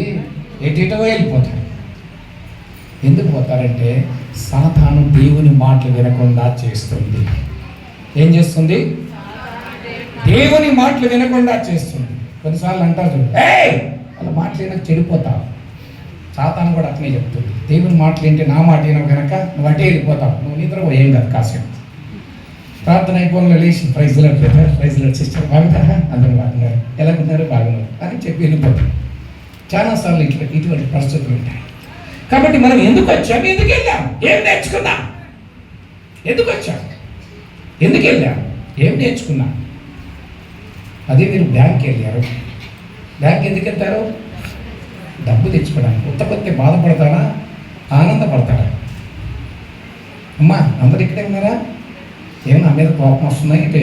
Speaker 2: ఎటో వెళ్ళిపోతారు. ఎందుకు పోతారంటే సాతాను దేవుని మాటలు వినకుండా చేస్తుంది. ఏం చేస్తుంది? దేవుని మాటలు వినకుండా చేస్తుంది. కొన్నిసార్లు అంటారు, వాళ్ళ మాటలు వినక చెడిపోతావు. సాతాను కూడా అట్లనే చెప్తుంది. దేవుని మాటలు ఏంటి, నా మాట వినవు కనుక నువ్వు అటే వెళ్ళిపోతావు, నువ్వు నిద్రపో, ఏం కాదు కాసేపు ప్రార్థన అయిపోయిన లేచి praise Lord brother, praise Lord sister, బాగుంటారా? అందరూ బాగున్నారు, ఎలా ఉన్నారు? బాగున్నారు అని చెప్పి వెళ్ళిపోతాం. చాలాసార్లు ఇటువంటి పరిస్థితులు ఉంటాయి. కాబట్టి మనం ఎందుకు వచ్చాం? ఎందుకు వెళ్ళాం? ఏం నేర్చుకున్నాం? ఎందుకు వచ్చాం? ఎందుకు వెళ్ళాం? ఏం నేర్చుకున్నాం? అదే మీరు బ్యాంక్కి వెళ్ళారు. బ్యాంక్ ఎందుకు వెళ్తారు? డబ్బు తెచ్చుకోవడానికి. ఉత్తపత్తి బాధపడతారా, ఆనందపడతారా? అమ్మా అందరు ఇక్కడే ఉన్నారా? ఏమో నా మీద కోపం వస్తున్నాయి అంటే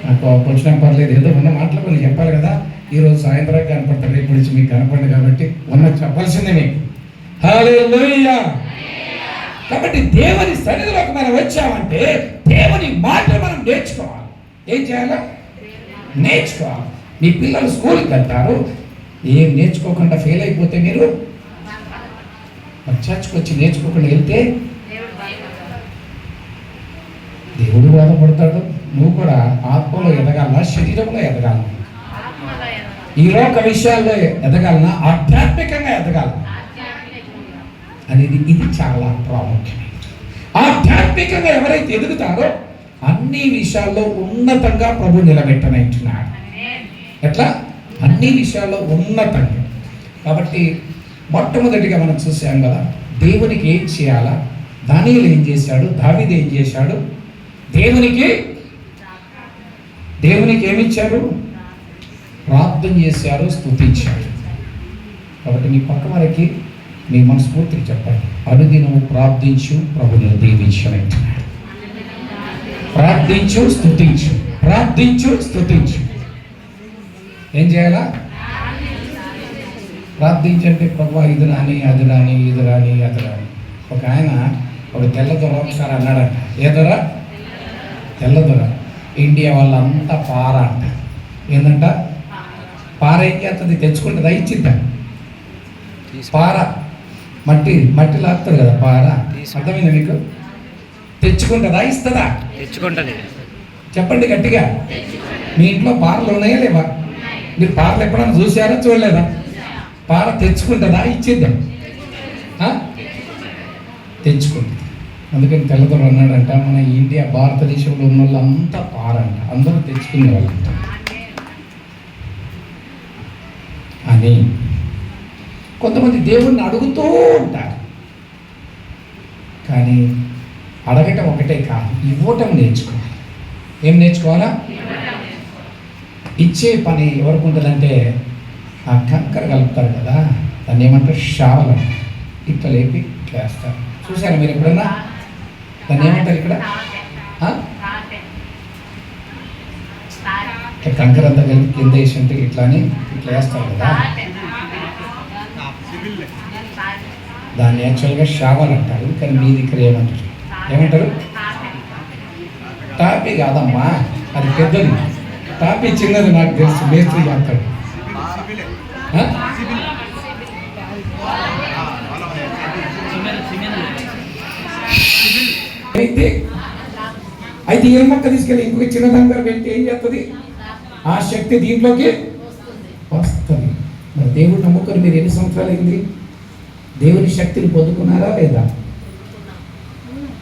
Speaker 2: నాకు కోపం వచ్చినా పర్లేదు, ఏదో ఉన్న మాటలు కొన్ని చెప్పాలి కదా. ఈరోజు సాయంత్రం కనపడతారు, రేపు నుంచి మీకు కనపడదు కాబట్టి ఉన్నది చెప్పాల్సిందే మీకు. హల్లెలూయా. కాబట్టి దేవుని సన్నిధిలోకి మనం వచ్చామంటే దేవుని మాటలు మనం నేర్చుకోవాలి. ఏం చేయాలి? నేర్చుకోవాలి. మీ పిల్లలు స్కూల్కి వెళ్తారు, ఏం నేర్చుకోకుండా ఫెయిల్ అయిపోతే మీరు చర్చ్కి వచ్చి నేర్చుకోకుండా వెళ్తే దేవుడు బాధపడతాడు. నువ్వు కూడా ఆత్మలో ఎదగాలన్నా, శరీరంలో ఎదగాలన్నా, ఈ లోక విషయాల్లో ఎదగాలన్నా, ఆధ్యాత్మికంగా ఎదగాలన్నా అనేది ఇది చాలా ప్రాముఖ్యమైనది. ఆధ్యాత్మికంగా ఎవరైతే ఎదుగుతారో అన్ని విషయాల్లో ఉన్నతంగా ప్రభు నిలబెట్టనంటున్నాడు. ఎట్లా? అన్ని విషయాల్లో ఉన్నతంగా. కాబట్టి మొట్టమొదటిగా మనం చూసాం కదా, దేవునికి ఏం చేయాలా, దానియేలు ఏం చేశాడు, దావీదు ఏం చేశాడు, దేవునికి ఏమిచ్చారు? ప్రార్థన చేశారు, స్తుతించారు. కాబట్టి మీ పక్క వారికి మీ మనస్ఫూర్తికి చెప్పండి, అనుదినము ప్రార్థించు, ప్రభుని దీవించనంటున్నాడు. ప్రార్థించు, స్తుతించు, ప్రార్థించు, స్తుతించు. ఏం చేయాలా? ప్రార్థించంటే ప్రభు ఇది రాని, అది రాని, ఇది రాని, అది రాని. ఒక ఆయన ఒక తెల్లదొర ఒకసారి అన్నాడంట. ఏ దొర? తెల్లదొర. ఇండియా వాళ్ళంతా పార అంట. ఏంటంట? పార ఏం చేస్తుంది? తెచ్చుకుంటుందా? ఇచ్చిద్దా? పార మట్టి లాగుతారు కదా పార, అర్థమైందా మీకు? తెచ్చుకుంటుందా? ఇస్తుందా?
Speaker 3: తెచ్చుకుంటుంది.
Speaker 2: చెప్పండి గట్టిగా. మీ ఇంట్లో పారలు ఉన్నాయా లేవా? మీరు పారలు ఎప్పుడైనా చూసారా, చూడలేదా? పార తెచ్చుకుంటుందా? ఇచ్చిద్దా? తెచ్చుకుంటుంది. అందుకని తెల్లదొర అన్నాడంట, మన ఇండియా భారతదేశంలో ఉన్న వాళ్ళంతా పారంట, అందరూ తెచ్చుకునే వాళ్ళంట అని. కొంతమంది దేవుణ్ణి అడుగుతూ ఉంటారు, కానీ అడగటం ఒకటే కాదు, ఇవ్వటం నేర్చుకోవాలి. ఏం నేర్చుకోవాలా? ఇచ్చే పని ఎవరికి ఉంటుందంటే, ఆ కంకర కలుపుతారు కదా, దాన్ని ఏమంటారు? షావలు. ఇట్లా లేపి ఇట్లా వేస్తారు. చూసారా మీరు ఎప్పుడన్నా? దాన్ని ఏమంటారు ఇక్కడ? కంకర అంతా కలిపి కింద వేసి అంటే ఇట్లా అని ఇట్లా వేస్తారు కదా, దాన్ని యాక్చువల్గా షావల్ అంటారు, కానీ మీ దగ్గర ఏమంటారు? టాపీ కాదమ్మా, అది పెద్దది. టాపీ చిన్నది నాకు తెలుసు, మేస్త్రి చేస్తాడు. అయితే ఏ మొక్క తీసుకెళ్ళి ఇంకొక చిన్న దగ్గర పెట్టి ఏం చేస్తుంది? ఆ శక్తి దీంట్లోకి వస్తుంది. మరి దేవుడు నమ్ముకొని మీరు ఎన్ని సంవత్సరాలు అయింది? దేవుని శక్తిని పొందుకున్నారా లేదా?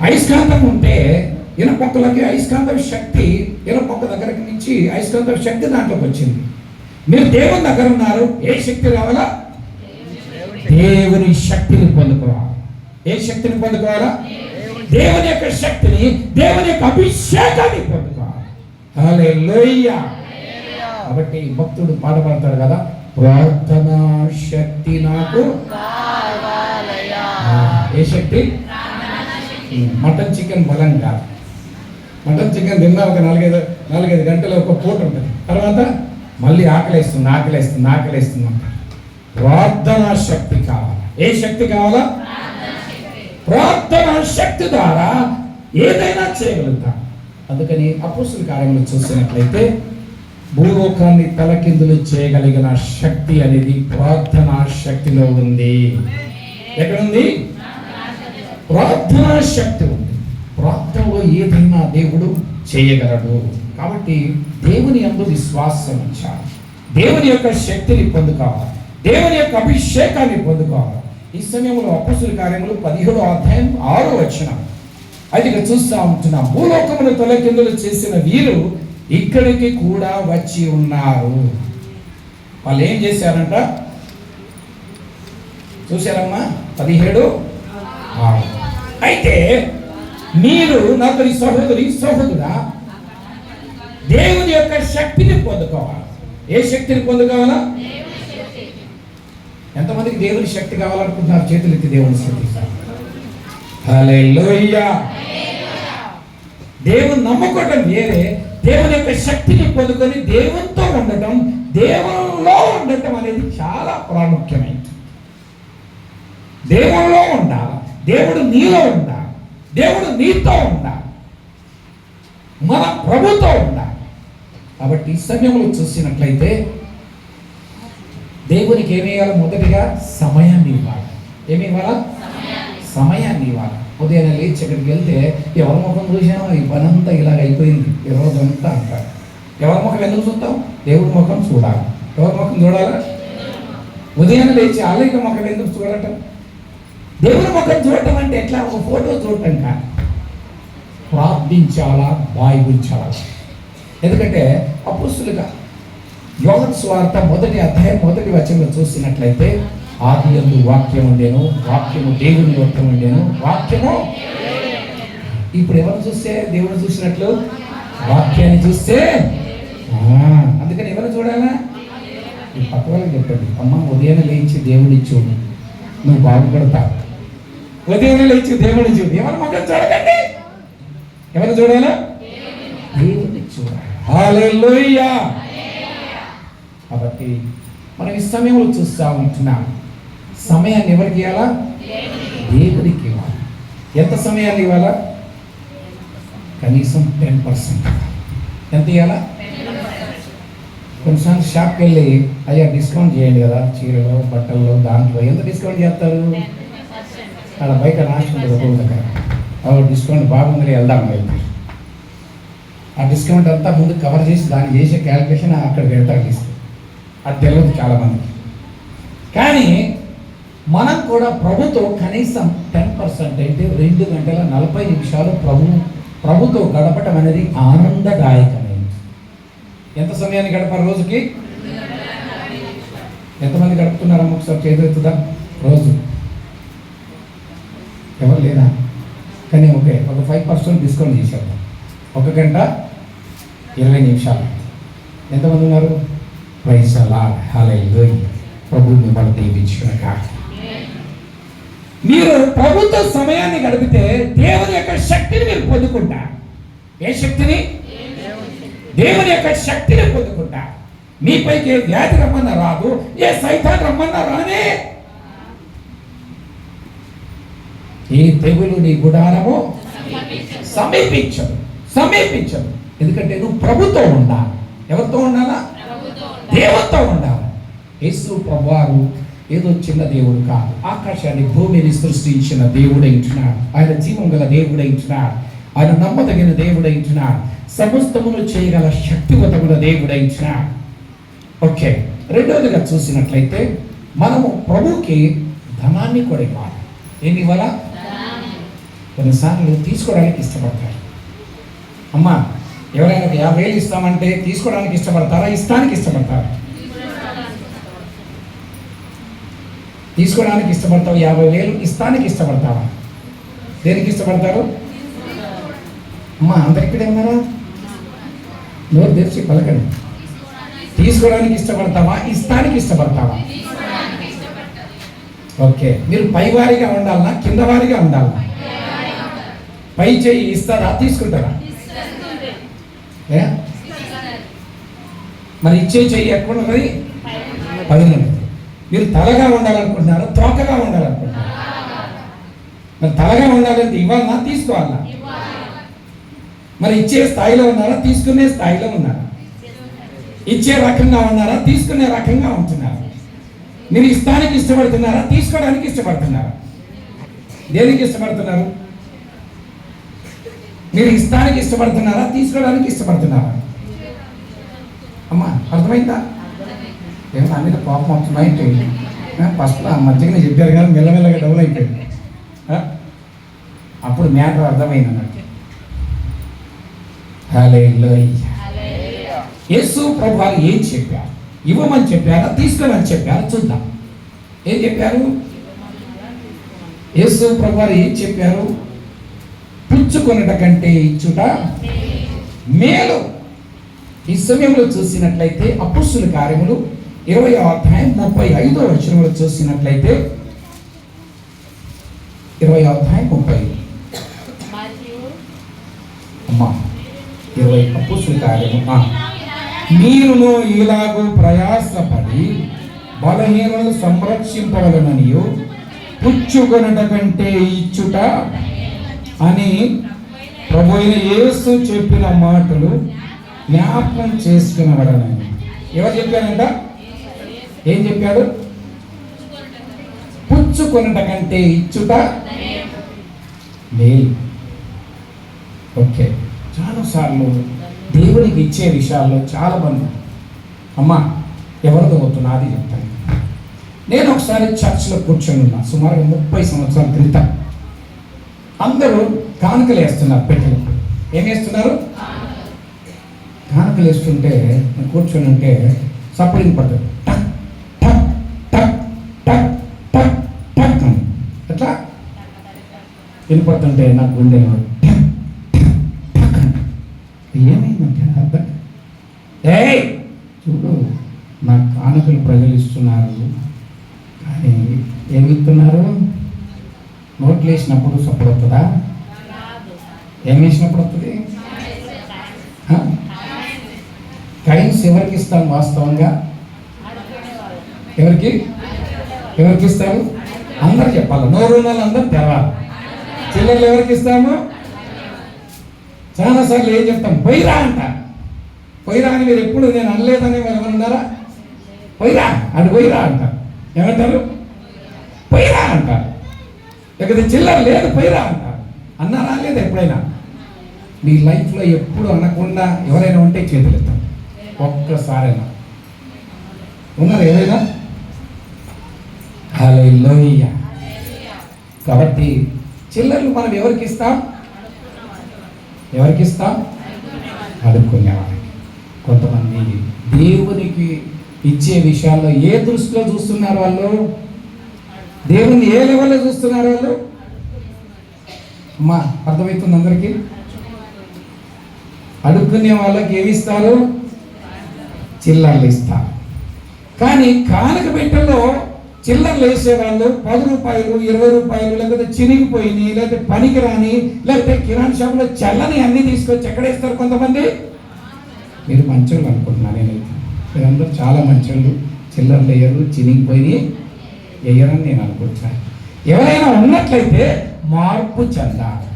Speaker 2: అయస్కాంతం ఉంటే ఇనపొక్కలకి అయస్కాంత శక్తి, ఇనపొక్క దగ్గరికి నుంచి అయస్కాంత శక్తి దాంట్లోకి వచ్చింది. మీరు దేవుని దగ్గర ఉన్నారు, ఏ శక్తి కావాలా? దేవుని శక్తిని పొందుకోవాలి. ఏ శక్తిని పొందుకోవాలా? దేవుని యొక్క శక్తిని, దేవుని యొక్క అభిషేకాన్ని పొందుకోవాలి. హల్లెలూయా. కాబట్టి భక్తుడు పాట పాడతాడు కదా, ప్రార్థనా శక్తి నాకు. ఏ శక్తి? మటన్ చికెన్ బలం కాదు. మటన్ చికెన్ తిన్నా ఒక నాలుగైదు గంటలు ఒక పూట ఉంటుంది, తర్వాత మళ్ళీ ఆకలేస్తుంది అంటారు. ప్రార్థనా శక్తి కావాలి. ఏ శక్తి కావాలా? ప్రార్థనా శక్తి ద్వారా ఏదైనా చేయగలుగుతాం. అందుకని అపోస్తలుల కార్యములు చూసినట్లయితే భూలోకాన్ని తలకిందులు చేయగలిగిన శక్తి అనేది ప్రార్థనా శక్తిలో ఉంది. ఎక్కడుంది? ప్రార్థనా శక్తి ఉంది. ప్రార్థనలో ఏదైనా దేవుడు చేయగలడు. కాబట్టి దేవుని యందు విశ్వాసం ఉంచాలి, దేవుని యొక్క శక్తిని పొందుకోవాలి, దేవుని యొక్క అభిషేకాన్ని పొందుకోవాలి. ఈ సమయంలో అపోస్తలుల కార్యములు 17వ అధ్యాయం 6వ వచనం. అయితే ఇక్కడ చూస్తూ ఉంటున్నాం, భూలోకమును తలకిందులు చేసిన వీరు ఇక్కడికి కూడా వచ్చి ఉన్నారు. వాళ్ళు ఏం చేశారంట? చూశారమ్మా 17:6. అయితే మీరు నాతో సహోదరుడా దేవుని యొక్క శక్తిని పొందుకోవాలి. ఏ శక్తిని పొందుకోవాలా? ఎంతమందికి దేవుని శక్తి కావాలనుకుంటున్నారు? చేతులు ఎత్తి దేవుని శక్తి. హల్లెలూయా. దేవుని నమ్ముకోవటం వేరే, దేవుని యొక్క శక్తిని పొందుకొని దేవునితో ఉండటం, దేవునిలో ఉండటం అనేది చాలా ప్రాముఖ్యమైనది. దేవునిలో ఉండాలి, దేవుడు నీలో ఉండాలి, దేవుడు నీతో ఉండాలి, మన ప్రభుతో ఉండాలి. కాబట్టి ఈ సమయంలో చూసినట్లయితే దేవునికి ఏమి ఇవ్వాలి? మొదటిగా సమయాన్ని ఇవ్వాలి. ఏమి ఇవ్వాలా? సమయాన్ని ఇవ్వాలి. ఉదయం లేచి ఇక్కడికి వెళ్తే ఎవరి ముఖం చూసామో ఈ పని అంతా ఇలాగ అయిపోయింది ఈ రోజంతా అంటారు. ఎవరి ముఖం ఎందుకు చూస్తాం? దేవుడి ముఖం చూడాలి. ఎవరి ముఖం చూడాలా? ఉదయం లేచి ఆలయ ముఖం ఎందుకు చూడటం? దేవుని ముఖం చూడటం అంటే ఎట్లా? ఒక ఫోటో చూడటం కాదు. ప్రార్థించాలా, బైబిల్ చదవాలి. ఎందుకంటే అపొస్తలుగా యోహాను సువార్త 1వ అధ్యాయం 1వ వచనంలో చూసినట్లయితే, ఆదియందు వాక్యం ఉండేను, వాక్యము దేవుని వద్ద ఉండేను, వాక్యము. ఇప్పుడు ఎవరు చూస్తే దేవుడు చూసినట్లు? వాక్యాన్ని చూస్తే. అందుకని ఎవరు చూడాలా? ఈ పక్క వాళ్ళకి చెప్పండి, అమ్మ ఉదయాన్నే లేచి దేవుని చూడు, నువ్వు బాగుపడతావు. ఉదయాన్నే లేచి దేవుని చూడు. ఎవరు మొక్కలు చూడకండి, ఎవరు చూడాలా? దేవుని చూడాలి. హల్లెలూయా. కాబట్టి మనం ఈ సమయంలో చూస్తూ ఉంటున్నాం. సమయాన్ని ఎవరికి ఇవ్వాలా? దేవుడికి ఇవ్వాలి. ఎంత సమయాన్ని ఇవ్వాలా? కనీసం 10%. ఎంత ఇవ్వాలా? కొన్నిసార్లు షాప్కి వెళ్ళి, అయ్యా డిస్కౌంట్ చేయండి కదా, చీరలో, బట్టల్లో, దాంట్లో ఎంత డిస్కౌంట్ చేస్తారు? అక్కడ బయట రాసుకుంటుంది ఒక దగ్గర, డిస్కౌంట్ బాగుందని వెళ్దాం వెళ్తే ఆ డిస్కౌంట్ అంతా ముందు కవర్ చేసి దాన్ని చేసే క్యాలిక్యులేషన్ అక్కడ పెడతారు డిస్కౌంట్. అది తెలియదు చాలామంది. కానీ మనం కూడా ప్రభుతో కనీసం 10% అంటే 2 గంటల 40 నిమిషాలు ప్రభుతో గడపటం అనేది ఆనందదాయకమైనది. ఎంత సమయాన్ని గడపారు రోజుకి? ఎంతమంది గడుపుతున్నారమ్మ? ఒకసారి చేతుదా రోజు ఎవరు లేరా? కానీ ఓకే, ఒక 5% డిస్కౌంట్ చేసేద్దాం. 1 గంట 20 నిమిషాలు. ఎంతమంది ఉన్నారు? ప్రైజ్ లార్డ్, హల్లెలూయా. ప్రభువు మిమ్మల్ని దీవించుగాక. మీరు ప్రభుత్వ సమయాన్ని గడిపితే దేవుని యొక్క శక్తిని మీరు పొందుకుంటారు. ఏ శక్తిని? దేవుని యొక్క శక్తిని పొందుకుంటారు. మీపైకి ఏ వ్యాధి రమ్మన్నా రాదు, ఏ సైతాన్ రమ్మన్నా రానే. ఈ తెగులు నీ గుడారము సమీపించదు. ఎందుకంటే నువ్వు ప్రభుతో ఉండాలి. ఎవరితో ఉండాలా? దేవునితో ఉండాలి. యేసు ప్రభువారు ఏదో చిన్న దేవుడు కాదు. ఆకాశాన్ని భూమిని సృష్టించిన దేవుడైంటున్నాడు. ఆయన జీవం గల దేవుడైంటున్నాడు. ఆయన నమ్మదగిన దేవుడైంటున్నాడు. సమస్తమును చేయగల శక్తివంతముల దేవుడైంటున్నాడు. ఓకే, రెండవదిగా చూసినట్లయితే మనము ప్రభుకి ధనాన్ని కూడా ఇవ్వాలి. ఏమి ఇవ్వాలా? కొన్నిసార్లు తీసుకోవడానికి ఇష్టపడతారు. అమ్మా, ఎవరైనా 50,000 ఇస్తామంటే తీసుకోవడానికి ఇష్టపడతారా, ఇస్తానికి ఇష్టపడతారా? తీసుకోవడానికి ఇష్టపడతావు. 50,000 ఇస్తానికి ఇష్టపడతావా? దేనికి ఇష్టపడతారు? అమ్మా, అందరికీ ఉన్నారా? నోరు తెరిచి పలకండి. తీసుకోవడానికి ఇష్టపడతావా, ఇస్తానికి ఇష్టపడతావా? ఓకే, మీరు పైవారిగా ఉండాలన్నా కింద వారిగా ఉండాలన్నా? పై చేయి ఇస్తారా, తీసుకుంటారా? మరి ఇచ్చే చెయ్యి ఎక్కడ ఉన్నది? పైన. మీరు తలగా ఉండాలనుకుంటున్నారా, తోకగా ఉండాలనుకుంటున్నారా? మరి తలగా ఉండాలంటే ఇవ్వాలన్నా, తీసుకోవాలన్నా? మరి ఇచ్చే స్థాయిలో ఉన్నారా, తీసుకునే స్థాయిలో ఉన్నారా? ఇచ్చే రకంగా ఉన్నారా, తీసుకునే రకంగా ఉంటున్నారా? మీరు ఇస్తానికి ఇష్టపడుతున్నారా, తీసుకోవడానికి ఇష్టపడుతున్నారా? దేనికి ఇష్టపడుతున్నారు? మీరు ఇస్తానికి ఇష్టపడుతున్నారా, తీసుకోవడానికి ఇష్టపడుతున్నారా? అమ్మా, అర్థమైందా? ఏమో నా మీద కోపం వస్తున్నాయంటే ఫస్ట్లో ఆ మధ్యగా చెప్పారు కానీ మెల్లమెల్లగా డౌన్ అయిపోయింది. అప్పుడు మ్యాటర్ అర్థమైంది అన్నట్టు. హల్లెలూయా. యేసు ప్రభువారు ఏం చెప్పారు? ఇవ్వమని చెప్పారా, తీసుకోమని చెప్పారా? చూద్దాం. ఏం చెప్పారు? యేసు ప్రభువారు ఏం చెప్పారు? పుచ్చుకొనుట కంటే ఇచ్చుట మేలు. ఈ సమయంలో చూసినట్లయితే అపొస్తలుల కార్యములు 20వ అధ్యాయం 35వ వచనంలో చూసినట్లయితే 20వ అధ్యాయం 35 అమ్మా 20 అపొస్తలుల కార్యము. మీరును ఇలాగూ ప్రయాసపడి బలహీనులను సంరక్షింపవలననియు పుచ్చుకొనుట కంటే ఇచ్చుట అని ప్రభువైన యేసు చెప్పిన మాటలు జ్ఞాపకం చేసుకునవలనని. ఎవరు చెప్పారంట? ఏం చెప్పాడు? పుచ్చుకొనుట కంటే ఇచ్చుట మేలు. ఓకే, చాలాసార్లు దేవునికి ఇచ్చే విషయాల్లో చాలామంది అమ్మా ఎవరితో అవుతున్నా అది చెప్తాను. నేను ఒకసారి చర్చ్లో కూర్చొని ఉన్నా, సుమారు 30 సంవత్సరాల క్రితం. అందరూ కానుకలు వేస్తున్నారు పెట్టెలు. ఏం వేస్తున్నారు? కానుకలు వేస్తుంటే కూర్చొని ఉంటే సపరింగ్ పడుతుంది. టక్ టక్ టక్ టక్ టక్ టక్ అని ఎట్లా వినపడుతుంటే నాకు గుండె టక్ టక్ టక్ అని. ఏమైందంటే అర్థం ఏయ్ చూడు, నా కానుకలు ప్రజలు ఇస్తున్నారు, కానీ ఏమి ఇస్తున్నారు? నోట్లు వేసినప్పుడు సప్పుడు వస్తుందా? ఏం వేసినప్పుడు వస్తుంది? కైన్స్ ఎవరికి ఇస్తాం వాస్తవంగా? ఎవరికి ఎవరికి ఇస్తారు? అందరు చెప్పాలి, నోరు వాళ్ళు అందరూ తెరవాలి. చిల్లర్లు ఎవరికి ఇస్తాము? చాలాసార్లు ఏం చెప్తాం? పొయ్యిరా అంట. పొయ్యిరా అని మీరు ఎప్పుడు నేను అనలేదని వాళ్ళు ఏమన్నారా? పొయ్యిరా అది పొయ్యిరా అంట. ఏమంటారు? పొయ్యిరా అంటారు. లేకపోతే చిల్లర లేదు పొయ్యిరా అంటారు. అన్నారా లేదా ఎప్పుడైనా? మీ లైఫ్లో ఎప్పుడు అనకుండా ఎవరైనా ఉంటే చేతులు ఎత్తాం ఒక్కసారైనా. ఉన్నారు ఎవరైనా? హల్లెలూయా. కాబట్టి చిల్లర్లు మనం ఎవరికి ఇస్తాం? ఎవరికి ఇస్తాం? అడుక్కునేవాళ్ళకి. కొంతమంది దేవునికి ఇచ్చే విషయాల్లో ఏ దృష్టిలో చూస్తున్నారు వాళ్ళు? దేవుని ఏ లెవెల్లో చూస్తున్నారు వాళ్ళు? అమ్మా అర్థమవుతుంది అందరికీ? అడుక్కునే వాళ్ళకి ఏమి ఇస్తారు? చిల్లర్లు ఇస్తారు. కానీ కానుక పెట్టెలో చిల్లర్లు వేసేవాళ్ళు 10 రూపాయలు 20 రూపాయలు లేకపోతే చినిగిపోయినాయి లేకపోతే పనికిరాని లేకపోతే కిరాణా షాపులో చల్లని అన్నీ తీసుకొచ్చి ఎక్కడ వేస్తారు కొంతమంది? మీరు మంచోళ్ళు అనుకుంటున్నాను నేనైతే. మీరందరూ చాలా మంచోళ్ళు. చిల్లర్లు వేయరు, చినిగిపోయి వేయరని నేను అనుకుంటున్నాను. ఎవరైనా ఉన్నట్లయితే మార్పు చెందాలి.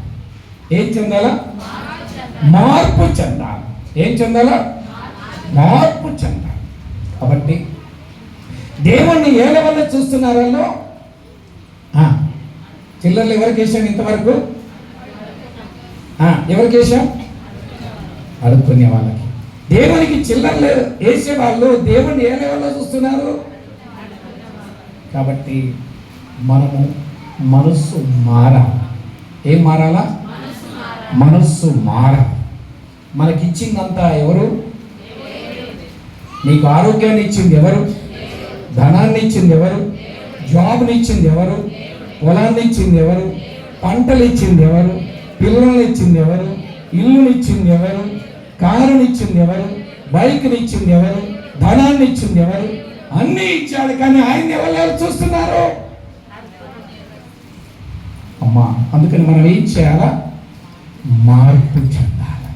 Speaker 2: ఏం చెందాలా? మార్పు చెందాలి. ఏం చెందాలా? మార్పు చెందాలి. కాబట్టి దేవుణ్ణి ఏ లెవెల్లో చూస్తున్నారు వాళ్ళు? చిల్లర్లు ఎవరికి వేసాం ఇంతవరకు? ఎవరికి వేసాం? అడుక్కునే వాళ్ళకి. దేవునికి చిల్లర్లు వేసే వాళ్ళు దేవుణ్ణి ఏ లెవెల్లో చూస్తున్నారు? కాబట్టి మనము మనస్సు మారాలి. ఏం మారాలా? మనస్సు మారాలి. మనకిచ్చిందంతా ఎవరు? నీకు ఆరోగ్యాన్ని ఇచ్చింది ఎవరు? ధనాన్ని ఇచ్చింది ఎవరు? జాబ్ని ఇచ్చింది ఎవరు? పొలాన్ని ఇచ్చింది ఎవరు? పంటలు ఇచ్చింది ఎవరు? పిల్లల్ని ఇచ్చింది ఎవరు? ఇల్లుని ఇచ్చింది ఎవరు? కారుని ఇచ్చింది ఎవరు? బైక్ని ఇచ్చింది ఎవరు? ధనాన్ని ఇచ్చింది ఎవరు? అన్నీ ఇచ్చాడు, కానీ ఆయన ఎవరు చూస్తున్నారు? అమ్మా అందుకని మనం ఏం చేయాలా? మార్పు చెందాలి.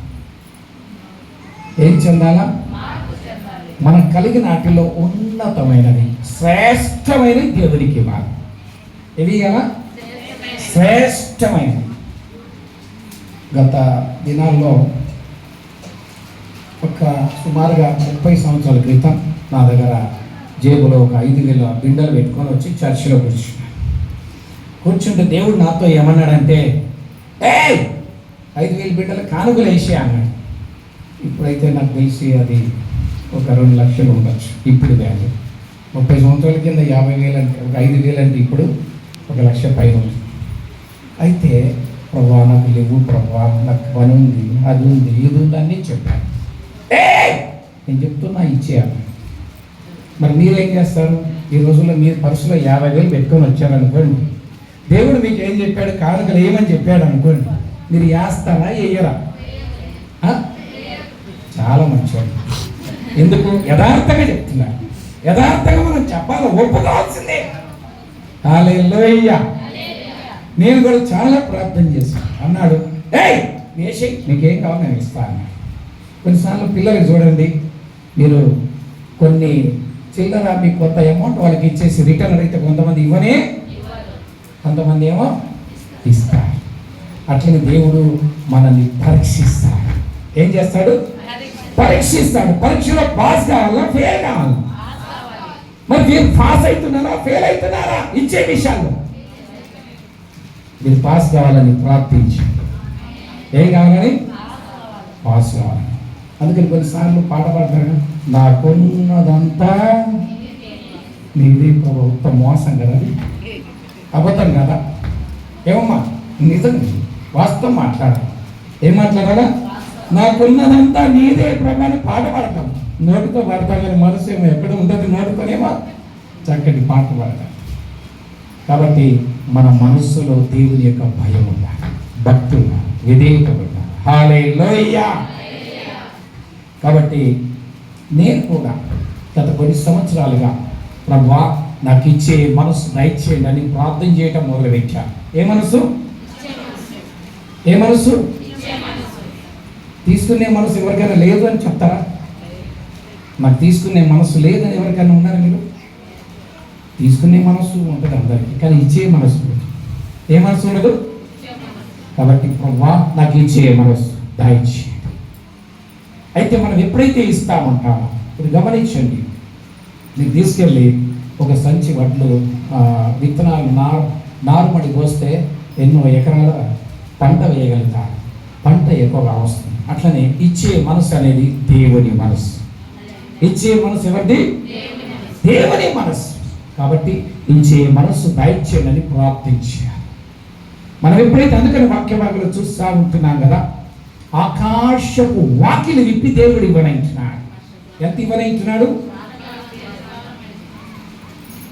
Speaker 2: ఏం చెందాలా? మనకు కలిగిన వాటిలో ఉన్నతమైనది శ్రేష్టమైనది దేవునికి ఇవ్వాలి. ఏది కదా? శ్రేష్టమైనది. గత దినాల్లో ఒక సుమారుగా 30 సంవత్సరాల క్రితం నా దగ్గర జేబులో ఒక 5,000 బిండలు పెట్టుకొని వచ్చి చర్చిలో కూర్చుంటే దేవుడు నాతో ఏమన్నాడంటే, 5,000 బిండలు కానుకలు వేసే అన్నాడు. ఇప్పుడైతే నాకు తెలిసి అది ఒక 2 లక్షలు ఉండొచ్చు ఇప్పుడు వాల్యూ. 30 సంవత్సరాల కింద 50,000 అంటే ఒక 5,000 అంటే ఇప్పుడు 1 లక్ష పైన ఉంది. అయితే ప్రభా నాకు లేవు, ప్రభా నాకు పని ఉంది, అది ఉంది, ఇది ఉంది అని చెప్పాను. నేను చెప్తున్నా ఇచ్చేయాలి. మరి మీరేం చేస్తారు? ఈ రోజుల్లో మీరు పర్సులో 50,000 పెట్టుకొని వచ్చారనుకోండి, దేవుడు మీకు ఏం చెప్పాడు? కానుకలు ఏమని చెప్పాడు అనుకోండి, మీరు వేస్తారా వేయరా? చాలా మంచివాడు. ఎందుకు? యథార్థంగా చెప్తున్నారు. యథార్థంగా మనం చెప్పాలి, ఒప్పుకోవాల్సిందే. హల్లెలూయా. నేను కూడా చాలా ప్రార్థన చేశాను. అన్నాడు, వేసి నీకేం కావాలి నేను ఇస్తాను అన్నాడు. కొన్నిసార్లు పిల్లలకి చూడండి, మీరు కొన్ని చిల్లర మీకు కొంత అమౌంట్ వాళ్ళకి ఇచ్చేసి రిటర్న్ అడిగితే కొంతమంది ఇవ్వనే, కొంతమంది ఏమో ఇస్తారు. అట్లనే దేవుడు మనల్ని పరీక్షిస్తాడు. ఏం చేస్తాడు? పరీక్షిస్తాడు. పరీక్షలో పాస్ కావాలా, ఫెయిల్ కావాలా? మరి మీరు పాస్ అవుతున్నారా, ఫెయిల్ అవుతున్నారా? ఇచ్చే విషయాల్లో మీరు పాస్ కావాలని ప్రార్థించి, ఏం కావాలని? పాస్ కావాలని. అందుకని కొన్నిసార్లు పాట పాడతారు, నాకున్నదంతా నీది ప్రభు. ఉత్తమ మోసం కదా, అది అబద్ధం కదా? ఏమమ్మా? నిజం, వాస్తవం మాట్లాడాలి. ఏం మాట్లాడాలా? నాకున్నదంతా నీదే ప్రభు అని పాట పాడతాం. నోటితో పాడతాం కానీ మనసు ఏమో ఎక్కడ ఉండదు, నోటితోనేమో చక్కటి పాట పాడతాం. కాబట్టి మన మనస్సులో దేవుని యొక్క భయం ఉండాలి, భక్తి ఉండాలి, విధేయత ఉండాలి. హల్లెలూయా. కాబట్టి నేను కూడా గత కొన్ని సంవత్సరాలుగా ప్రభువా నాకు ఇచ్చే మనసు దయచేయండి అని ప్రార్థన చేయటం మొదలుపెట్టాను. ఏ మనసు? ఏ మనసు? తీసుకునే మనసు ఎవరికైనా లేదు అని చెప్తారా? నాకు తీసుకునే మనసు లేదని ఎవరికైనా ఉన్నారా మీరు? తీసుకునే మనసు ఉంటుంది అందరికీ, కానీ ఇచ్చే మనసు ఏ మనసు ఉండదు. కాబట్టి ప్రభువా నాకు ఇచ్చే మనసు దయచేయండి. అయితే మనం ఎప్పుడైతే ఇస్తామంటామో ఇప్పుడు గమనించండి, మీరు తీసుకెళ్ళి ఒక సంచి వడ్లు విత్తనాలు నారుమడి పోస్తే ఎన్నో ఎకరాల పంట వేయగలుగుతారు, పంట ఎక్కువగా వస్తుంది. అట్లనే ఇచ్చే మనసు అనేది దేవుని మనసు. ఇచ్చే మనసు ఎవరిది? దేవుని మనసు. కాబట్టి ఇచ్చే మనసు దయచేయని ప్రార్థించాలి. మనం ఎప్పుడైతే అందుకని వాక్యభాగంలో చూస్తూ ఉంటున్నాం కదా, ఆకాశపు వాకిలి విప్పి దేవుడు ఇవ్వనంటున్నాడు. ఎంత ఇవ్వనంటున్నాడు?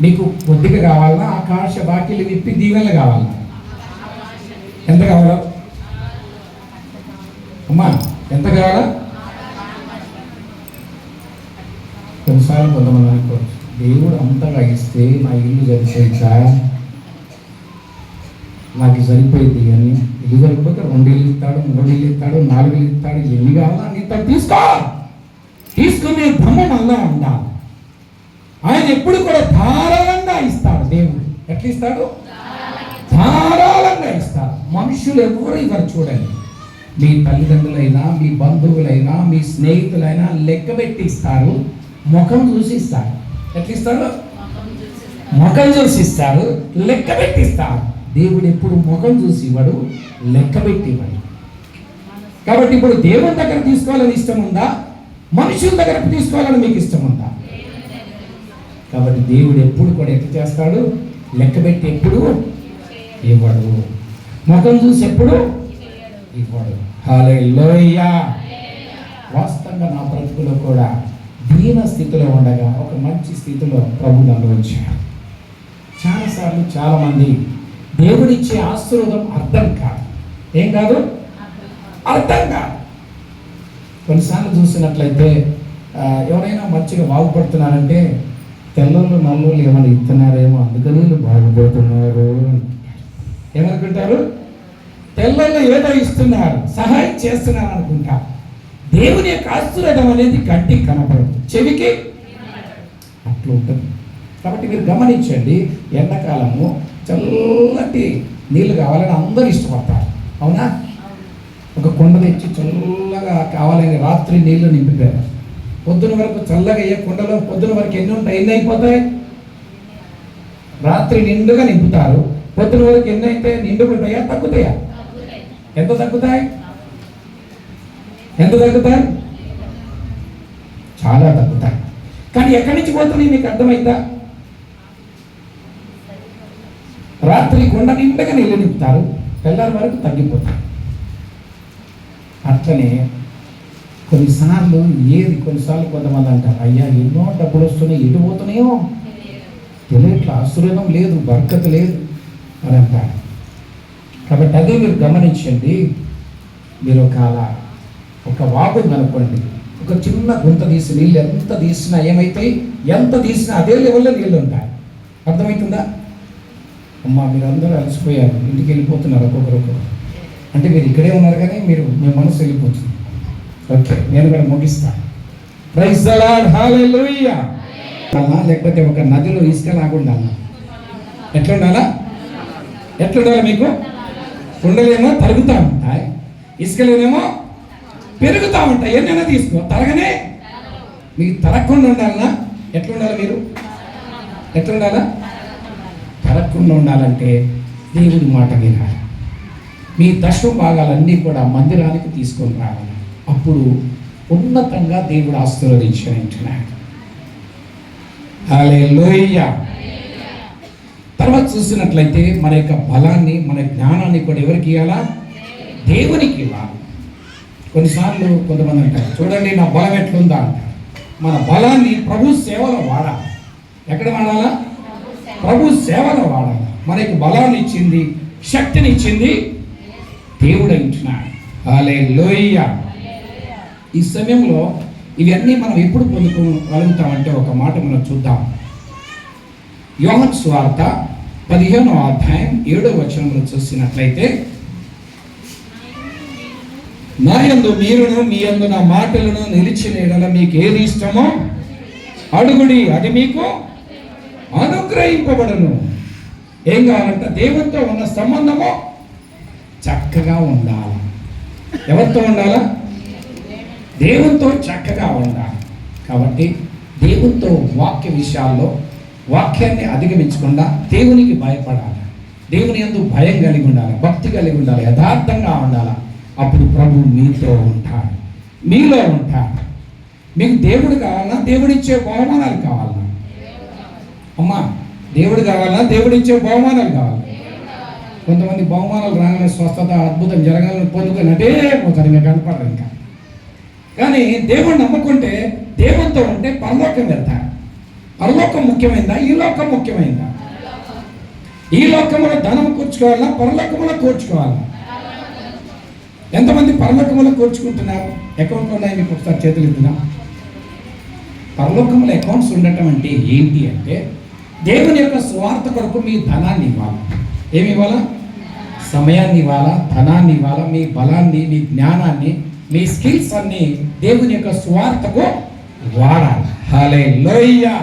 Speaker 2: మీకు కొద్దిగా కావాలన్నా ఆకాశ వాకిలి విప్పి దీవెనలు కావాలన్నా? ఎంత కావాలా అమ్మా? ఎంత కావాలా? కొన్నిసార్లు కొంతమంది అనుకోవచ్చు, దేవుడు అంతగా ఇస్తే నా ఇల్లు సరిపోయిందా, నాకు సరిపోయింది అని. ఇల్లు సరిపోతే 2 ఇల్లు ఇస్తాడు, 3 ఇల్లు ఇస్తాడు, 4 ఇల్లు ఇస్తాడు, ఎన్ని కావాలా అన్ని ఇస్తాడు. తీసుకునే దమ్ము అలా ఉండాలి. ఆయన ఎప్పుడు కూడా ధారాళంగా ఇస్తాడు. దేవుడు ఎట్లా ఇస్తాడు? ధారాళంగా ఇస్తాడు. మనుషులు ఎవరు ఇవ్వరు. చూడండి, మీ తల్లిదండ్రులైనా, మీ బంధువులైనా, మీ స్నేహితులైనా లెక్క పెట్టి ఇస్తారు, ముఖం చూసి ఇస్తారు. ఎట్లా ఇస్తారు? ముఖం చూసి ఇస్తారు, లెక్క పెట్టి ఇస్తారు. దేవుడు ఎప్పుడు ముఖం చూసి ఇవ్వడు, లెక్క పెట్టి ఇవ్వడు. కాబట్టి ఇప్పుడు దేవుని దగ్గర తీసుకోవాలని ఇష్టం ఉందా, మనుషుల దగ్గర తీసుకోవాలని మీకు ఇష్టం ఉందా? కాబట్టి దేవుడు ఎప్పుడు కూడా ఎట్లా చేస్తాడు? లెక్క పెట్టి ఎప్పుడు ఇవ్వడు, ముఖం చూసి ఎప్పుడు ఇవ్వడు. హల్లెలూయా. వాస్తవంగా నా బ్రతుకులో కూడా దీన స్థితిలో ఉండగా ఒక మంచి స్థితిలో ప్రభు నన్ను ఉంచాడు. చాలాసార్లు చాలామంది దేవుడిచ్చే ఆశీర్వాదం అర్థం కాదు. ఏం కాదు? అర్థం కాదు. కొన్నిసార్లు చూసినట్లయితే ఎవరైనా మంచిగా బాగుపడుతున్నారంటే తెల్లోళ్ళు నల్లోళ్ళు ఏమైనా ఇస్తున్నారేమో, అందుకని వీళ్ళు బాగుపడుతున్నారు ఏమనుకుంటారు? తెల్లోళ్ళు ఏదో ఇస్తున్నారు, సహాయం చేస్తున్నారు అనుకుంటా. దేవుని యొక్క ఆశీర్వాదం అనేది కంటికి కనపడదు, చెవికి అట్లా ఉంటుంది. కాబట్టి మీరు గమనించండి, ఎండాకాలము చల్లటి నీళ్ళు కావాలని అందరూ ఇష్టపడతారు, అవునా? ఒక కొండ తెచ్చి చల్లగా కావాలని రాత్రి నీళ్లు నింపిపోయారు. పొద్దున వరకు చల్లగా అయ్యే కుండలో పొద్దున వరకు ఎన్ని అయిపోతాయి? రాత్రి నిండుగా నింపుతారు. పొద్దున వరకు ఎన్ని అయితే నిండుకుంటాయా, తగ్గుతాయా? ఎంత తగ్గుతాయి? ఎంత తగ్గుతాయి? చాలా తగ్గుతాయి. కానీ ఎక్కడి నుంచి పోతున్నాయి మీకు అర్థమైందా? రాత్రి కొండ నిండుగా నీళ్ళు నింపుతారు, తెల్లారి వరకు తగ్గిపోతాయి. అట్లనే కొన్నిసార్లు కొంతమంది అంటారు, అయ్యా ఎన్నో డబ్బులు వస్తున్నాయి, ఎటు పోతున్నాయో తెలియట్లా, ఆశీర్వాదం లేదు, బర్కత లేదు అని అంటారు. కాబట్టి అదే మీరు గమనించండి. మీరు ఒక వాపు కనుక్కోండి, ఒక చిన్న గుంత తీసి నీళ్ళు ఎంత తీసినా ఏమవుతాయి? ఎంత తీసినా అదే లెవెల్లో నీళ్ళు ఉంటాయి. అర్థమవుతుందా? అమ్మా మీరు అందరూ అలసిపోయారు, ఇంటికి వెళ్ళిపోతున్నారు ఒక్కొక్కరు. అంటే మీరు ఇక్కడే ఉన్నారు కానీ మీ మనసు వెళ్ళిపోతుంది. ఓకే, నేను కూడా ముగిస్తాను. Praise the Lord. హల్లెలూయా. లేకపోతే ఒక నదిలో ఇసుక లాగుండా ఎట్లా ఉండాలా? మీకు ఉండలేమో తరుగుతా ఉంటాయి, ఇసుకలేనేమో పెరుగుతూ ఉంటాయి. ఎన్నైనా తీసుకో, తరగనే మీకు తరగకుండా ఉండాలన్నా ఎట్లా ఉండాలి? మీరు ఎట్లా ఉండాలా? తరగకుండా ఉండాలంటే దేవుడి మాట వినాలి. మీ దశమ భాగాలన్నీ కూడా మందిరానికి తీసుకొని రావాలి. అప్పుడు ఉన్నతంగా దేవుడు ఆశీర్వదించినట్టున్నాడు. హల్లెలూయా. తర్వాత చూసినట్లయితే మన యొక్క బలాన్ని, మన జ్ఞానాన్ని కూడా ఎవరికి ఇవ్వాలా? దేవునికి ఇవ్వాలి. కొన్నిసార్లు కొంతమంది అంటారు, చూడండి నా బలం ఎట్లుందా అంటారు. మన బలాన్ని ప్రభు సేవలో వాడాలి. ఎక్కడ వాడాలా? ప్రభు సేవలో వాడాలి. మనకి బలాన్ని ఇచ్చింది, శక్తిని ఇచ్చింది దేవుడు ఇచ్చినాడు. హల్లెలూయా. ఈ సమయంలో ఇవన్నీ మనం ఎప్పుడు పొందుకోగలుగుతామంటే ఒక మాట మనం చూద్దాం. యోహాను సువార్త 15వ అధ్యాయం 7వ వచనంలో చూసినట్లయితే, నా యందు మీరును మీ యందు నా మాటలను నిలిచిన యెడల మీకు ఏది ఇష్టమో అడుగుడి, అది మీకు అనుగ్రహింపబడును. ఏం కావాలంటే దేవునితో ఉన్న సంబంధము చక్కగా ఉండాలి. ఎవరితో ఉండాలా? దేవునితో చక్కగా ఉండాలి. కాబట్టి దేవునితో వాక్య విషయాల్లో వాక్యాన్ని అధిగమించకుండా దేవునికి భయపడాలి. దేవుని యందు భయం కలిగి ఉండాలి, భక్తి కలిగి ఉండాలి, యథార్థంగా ఉండాలి. అప్పుడు ప్రభు మీతో ఉంటాడు, మీలో ఉంటాడు. మీకు దేవుడు కావాలన్నా దేవుడిచ్చే బహుమానాలు కావాలన్నా? అమ్మా, దేవుడు కావాలన్నా దేవుడిచ్చే బహుమానాలు కావాలి. కొంతమంది బహుమానాలు రాగానే స్వస్థత, అద్భుతం జరగాలని పొందుకొని అదే పోతారు, ఇంకా కనపడరు ఇంకా. కానీ దేవుడిని నమ్ముకుంటే, దేవునితో ఉంటే పరలోకం వెళ్తారు. పరలోకం ముఖ్యమైందా? ఈ లోకం ముఖ్యమైందా? ఈ లోకంలో ధనం కూర్చుకోవాలా, పరలోకంలో కూర్చుకోవాలా? ఎంతమంది పరలోకంలో కూర్చుకుంటున్నారు? అకౌంట్లు ఉన్నాయి మీకు, ఒకసారి చేతులు ఇద్దాం. పరలోకంలో అకౌంట్స్ ఉండటం అంటే ఏంటి అంటే, దేవుని యొక్క స్వార్థ కొరకు మీ ధనాన్ని ఇవ్వాలి. ఏమి ఇవ్వాలా? సమయాన్ని ఇవ్వాలా, ధనాన్ని ఇవ్వాలా, మీ బలాన్ని, మీ జ్ఞానాన్ని, మీ స్కిల్స్ అన్ని దేవుని యొక్క స్వార్థకు వాడాలి. హల్లెలూయా.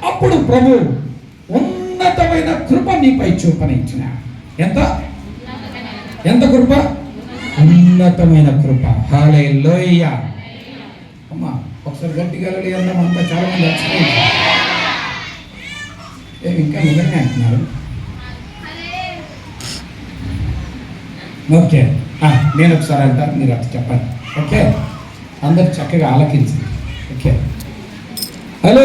Speaker 2: అప్పుడు ప్రభు ఉన్నతమైన కృప మీపై చూపనిచ్చిన. ఎంత కృప? ఉన్నతమైన కృప. హల్లెలూయా. అమ్మా, ఒకసారి గట్టిగా అన్నాం. అంతా చాలా మంది వచ్చినాయి. ఇంకా నిజంగా అంటున్నారు. ఓకే, నేను ఒకసారి అంటాను, మీరు అట్లా చెప్పండి. ఓకే, అందరు చక్కగా ఆలకించండి. ఓకే, హలో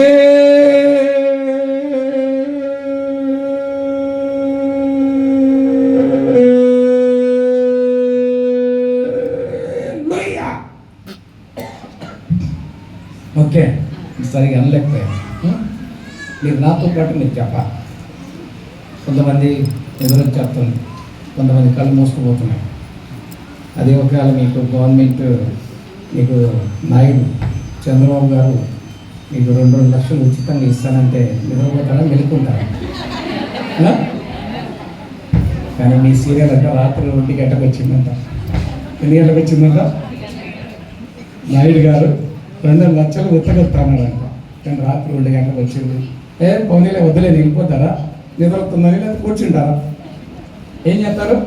Speaker 2: ఓకే, సరిగా అనలేకపోయారు. మీరు నాతో పాటు మీరు చెప్పాలి. కొంతమంది ఎదురు చెప్తుంది, కొంతమంది కళ్ళు మూసుకుపోతున్నాయి. అదే ఒకవేళ మీకు గవర్నమెంట్, మీకు నాయుడు చంద్రబాబు గారు మీకు 2 లక్షలు ఉచితంగా ఇస్తానంటే నిద్రపోతారా, మెలుకుంటారా? కానీ మీ సీరియల్ అంట రాత్రి 2 గంటలకు వచ్చిందంట. ఎన్ని గంటలకు వచ్చిందంట? నాయుడు గారు 2 లక్షలు ఉత్తగొస్తానంట. కానీ రాత్రి 2 గంటలకు వచ్చింది. పోనీలే, వద్దులే, వెళ్ళిపోతారా? నిద్రవుతుందని లేదా కూర్చుంటారా? ఏం చేస్తారు?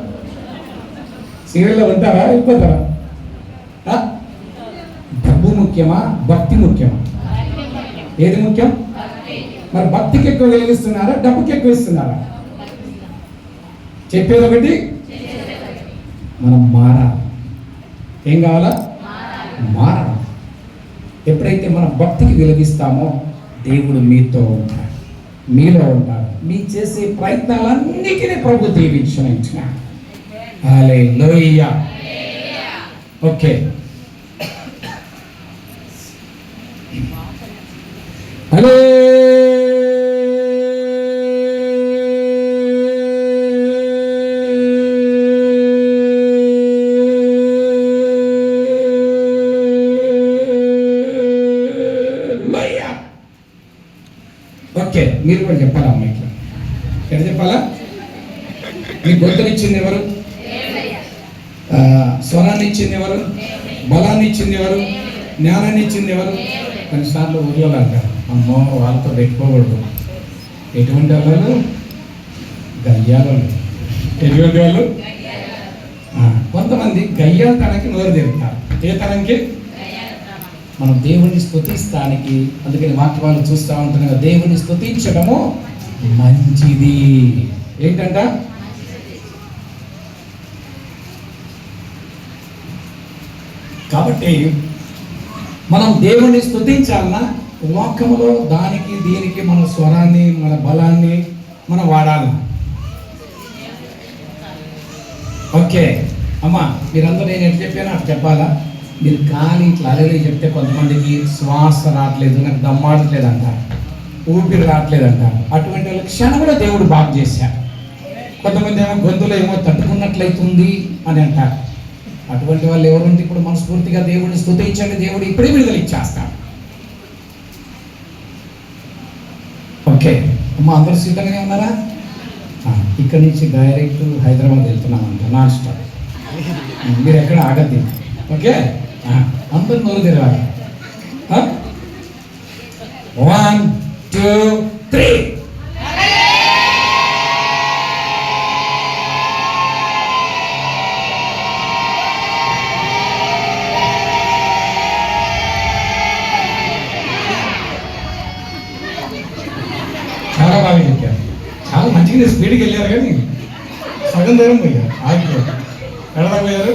Speaker 2: సీరియల్లో ఉంటారా, వెళ్ళిపోతారా? డబ్బు ముఖ్యమా, భక్తి ముఖ్యమా? ఏది ముఖ్యం? మరి భక్తికి ఎక్కువ వెలిగిస్తున్నారా, డబ్బుకి ఎక్కువ ఇస్తున్నారా? చెప్పేది ఒకటి, మనం మారాలి. ఏం కావాలా? మారాలి. ఎప్పుడైతే మనం భక్తికి వెలిగిస్తామో దేవుడు మీతో ఉంటాడు, మీలో ఉంటాడు. మీ చేసే ప్రయత్నాలన్నిటినీ ప్రభు దీవించిన. హల్లెలూయా. ఓకే, హలో ఓకే, మీరు కూడా చెప్పాలా అమ్మాయికి? ఎక్కడ చెప్పాలా? మీ గొంతునిచ్చింది ఎవరు? స్వరాన్ని ఇచ్చింది ఎవరు? బలాన్ని ఇచ్చింది ఎవరు? జ్ఞానాన్ని ఇచ్చింది ఎవరు? కొన్నిసార్లు ఊళ్ళో అంటారు, అమ్మో వాళ్ళతో పెట్టుకోకూడదు. ఎటువంటి వాళ్ళు? గయ్యాలు. ఎటువంటి వాళ్ళు? కొంతమంది గయ్యాలతనానికి నోరు తెరుతారు. ఏ తనానికి? మనం దేవుని స్తుతిస్తానికి. అందుకని వాక్యాలు చూస్తూ ఉంటున్నాగా, దేవుని స్తుతించడము మంచిది. ఏంటంట? కాబట్టి మనం దేవుని స్తుతించాలన్నా వాక్యములో దానికి దీనికి మన స్వరాన్ని, మన బలాన్ని మనం వాడాలి. ఓకే, అమ్మా మీరందరూ నేను ఎట్లా చెప్పానో అట్లా చెప్పాలా? మీరు కానీ ఇట్లా అలలు చెప్తే కొంతమందికి శ్వాస రావట్లేదు, నాకు దమ్మాడట్లేదు అంటారు, ఊపిరి రావట్లేదు అంటారు. అటువంటి వాళ్ళ క్షణం కూడా దేవుడు బాగు చేశాడు. కొంతమంది ఏమో గొంతులో ఏమో తట్టుకున్నట్లయితుంది అని అంటారు. అటువంటి వాళ్ళు ఎవరుంటే ఇప్పుడు మనస్ఫూర్తిగా దేవుడిని స్తుతించండి, దేవుడు ఇప్పుడే విడుదల ఇచ్చేస్తాడు. ఓకే అమ్మ, అందరూ సిద్ధంగానే ఉన్నారా? ఇక్కడ నుంచి డైరెక్ట్ హైదరాబాద్ వెళ్తున్నామంట, నాన్ స్టాప్. మీరు ఎక్కడ ఆగద్ది. ఓకే, అందరూ నోరు తెరవాలి. 1 2 3. చాలా బాగా చెప్పారు, చాలా మంచిగా స్పీడ్కి వెళ్ళారు, కానీ సగం దూరం పోయారు, ఆగిపోయారు. ఎక్కడ పోయారు?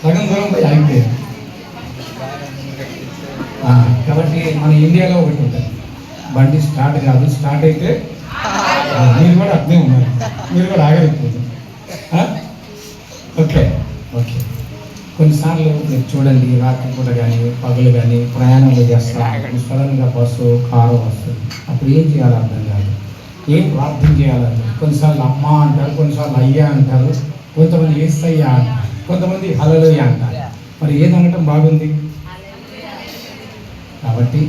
Speaker 2: సగం దూరం పోయి ఆగిపోయారు. కాబట్టి మన ఇండియాలో ఒకటి ఉంటుంది, బండి స్టార్ట్ కాదు, స్టార్ట్ అయితే మీరు కూడా అట్నే ఉన్నారు, మీరు కూడా ఆగలేకపోతుంది. Okay okay. కొన్నిసార్లు మీరు చూడండి, రాత్రిపూట కానీ పగలు కానీ ప్రయాణంలో చేస్తారు, సడన్గా బస్సు కారు వస్తుంది. అప్పుడు ఏం చేయాలో అర్థం కాదు, ఏం ప్రార్థన చేయాలంటే కొన్నిసార్లు అమ్మ అంటారు, కొన్నిసార్లు అయ్యా అంటారు, కొంతమంది యేసయ్య అంటారు, కొంతమంది హల్లెలూయా అంటారు. మరి ఏదనటం బాగుంది? కాబట్టి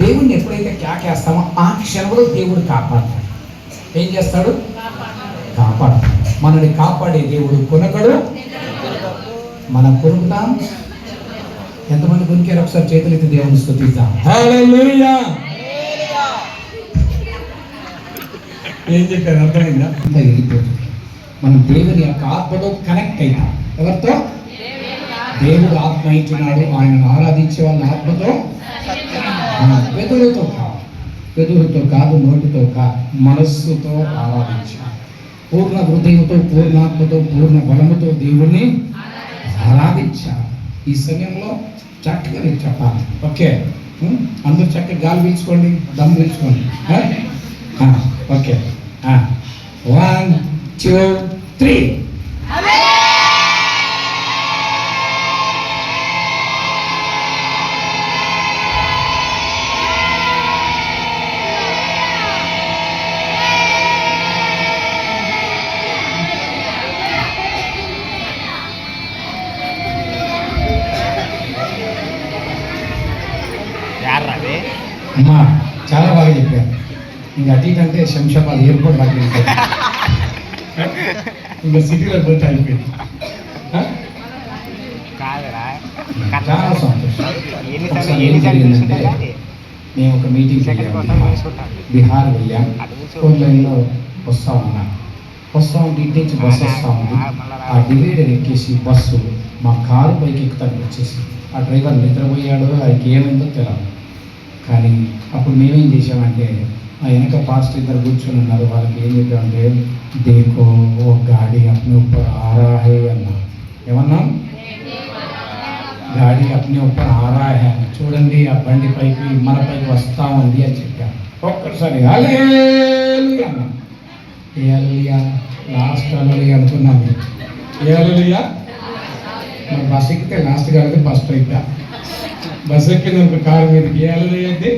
Speaker 2: దేవుడిని ఎప్పుడైతే కేకేస్తామో ఆ క్షణంలో దేవుడు కాపాడతాడు. ఏం చేస్తాడు? కాపాడతాడు. మనల్ని కాపాడే దేవుడు కొనకడు, మనం కొనుకుతాం. ఎంతమంది కొనికారు? ఒకసారి చేతులు ఎత్తి దేవుని స్తుతిద్దాం. హల్లెలూయా. ఏం చెప్పారు అర్థమైందా? వెళ్ళిపోతుంది. మనం దేవుని యొక్క ఆత్మతో కనెక్ట్ అవుతాం. ఎవరితో? దేవుడు ఆత్మ ఇచ్చినాడు, ఆయనను ఆరాధించే వాళ్ళ ఆత్మతో, వెదురుతో కాదు, వెదురుతో కాదు, నోటితో కాదు, మనస్సుతో ఆరాధించాలి. పూర్ణ హృదయంతో, పూర్ణాత్మతో, పూర్ణ బలముతో దేవుణ్ణి ఆరాధించాలి. ఈ సమయంలో చక్కగా నేను చెప్పాలి. ఓకే, అందరూ చక్కగా గాలి పీల్చుకోండి, దమ్ పీల్చుకోండి. ఓకే, 1 2 3. అమ్మా చాలా బాగా చెప్పారు. ఇంకా అటు ఇటు అంటే శంషాబాద్ ఎయిర్పోర్ట్ దాకా వెళ్ళిపోయింది, ఇంకా సిటీలో పోతే అయిపోయింది. చాలా సంతోషం. ఒకసారి ఏం జరిగిందంటే, మేము ఒక మీటింగ్కి వెళ్ళాము, బీహార్ వెళ్ళాం. ఫోన్ లైన్లో వస్తూ ఉంటే ఇంటి నుంచి బస్సు వస్తూ ఉంది. ఆ డివైడర్ ఎక్కేసి బస్సు మా కారు పైకి ఎక్కుతానికి వచ్చేసి ఆ డ్రైవర్ నిద్రపోయాడో ఆయనకి ఏమైందో తెలియదు. కానీ అప్పుడు మేమేం చేసామంటే, ఆ వెనక పాస్ట్ ఇద్దరు కూర్చొని ఉన్నారు, వాళ్ళకి ఏం చెప్పామంటే, దేకో ఓ గాడి అప్నే ఊపర్ ఆ రా హై అన్నా. ఏమన్నా? గాడి అప్నే ఊపర్ ఆ రా హై, చూడండి ఆ బండి పైకి మన పైకి వస్తా ఉంది అని చెప్పాను. ఒక్కసారి హల్లెలూయా అన్నా. ఏ హల్లెలూయా? లాస్ట్ హల్లెలూయా అనుకున్నాను. ఏ హల్లెలూయా? మరి బస్ ఎక్కితే లాస్ట్ కాదు, ఫస్ట్ అయిపోయా. బస్సు ఎక్కిందనుకో కారు మీదకి, ఏ హల్లెలూయా అయితే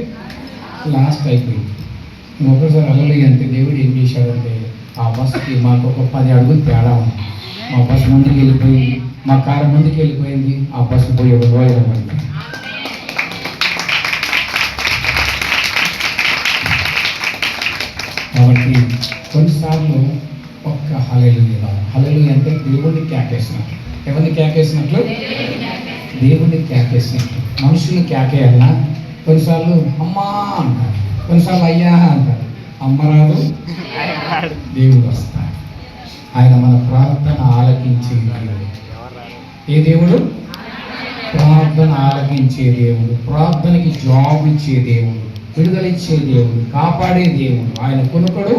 Speaker 2: లాస్ట్ అయిపోయింది. ఒకసారి హల్లెలూయా అంటే దేవుడు ఏం చేశాడంటే, ఆ బస్సుకి మాకు ఒక 10 అడుగులు తేడా ఉంది. మా బస్సు ముందుకు వెళ్ళిపోయింది, మా కారు ముందుకు వెళ్ళిపోయింది, ఆ బస్సు పోయి ఒక రోయడం పడింది. కాబట్టి కొన్నిసార్లు ఒక్క హల్లెలూయా, హల్లెలూయా అంటే దేవుడిని కేకేసినట్లు. ఎవరిని కేకేసినట్లు? దేవుడిని కేకేసినట్లు. మనుషుల్ని కేకేయాలన్నా కొన్నిసార్లు అమ్మా అంటారు, కొన్నిసార్లు అయ్యా అంటారు. అమ్మ రాదు, దేవుడు వస్తాడు. ఆయన మన ప్రార్థన ఆలకించే దేవుడు. ఏ దేవుడు? ప్రార్థన ఆలకించే దేవుడు, ప్రార్థనకి జవాబు ఇచ్చే దేవుడు, విడుదలిచ్చే దేవుడు, కాపాడే దేవుడు. ఆయన కొనుకడు,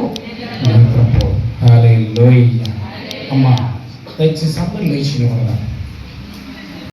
Speaker 2: హల్లెలూయా. అమ్మ దయచేసి అందరూ లేచిన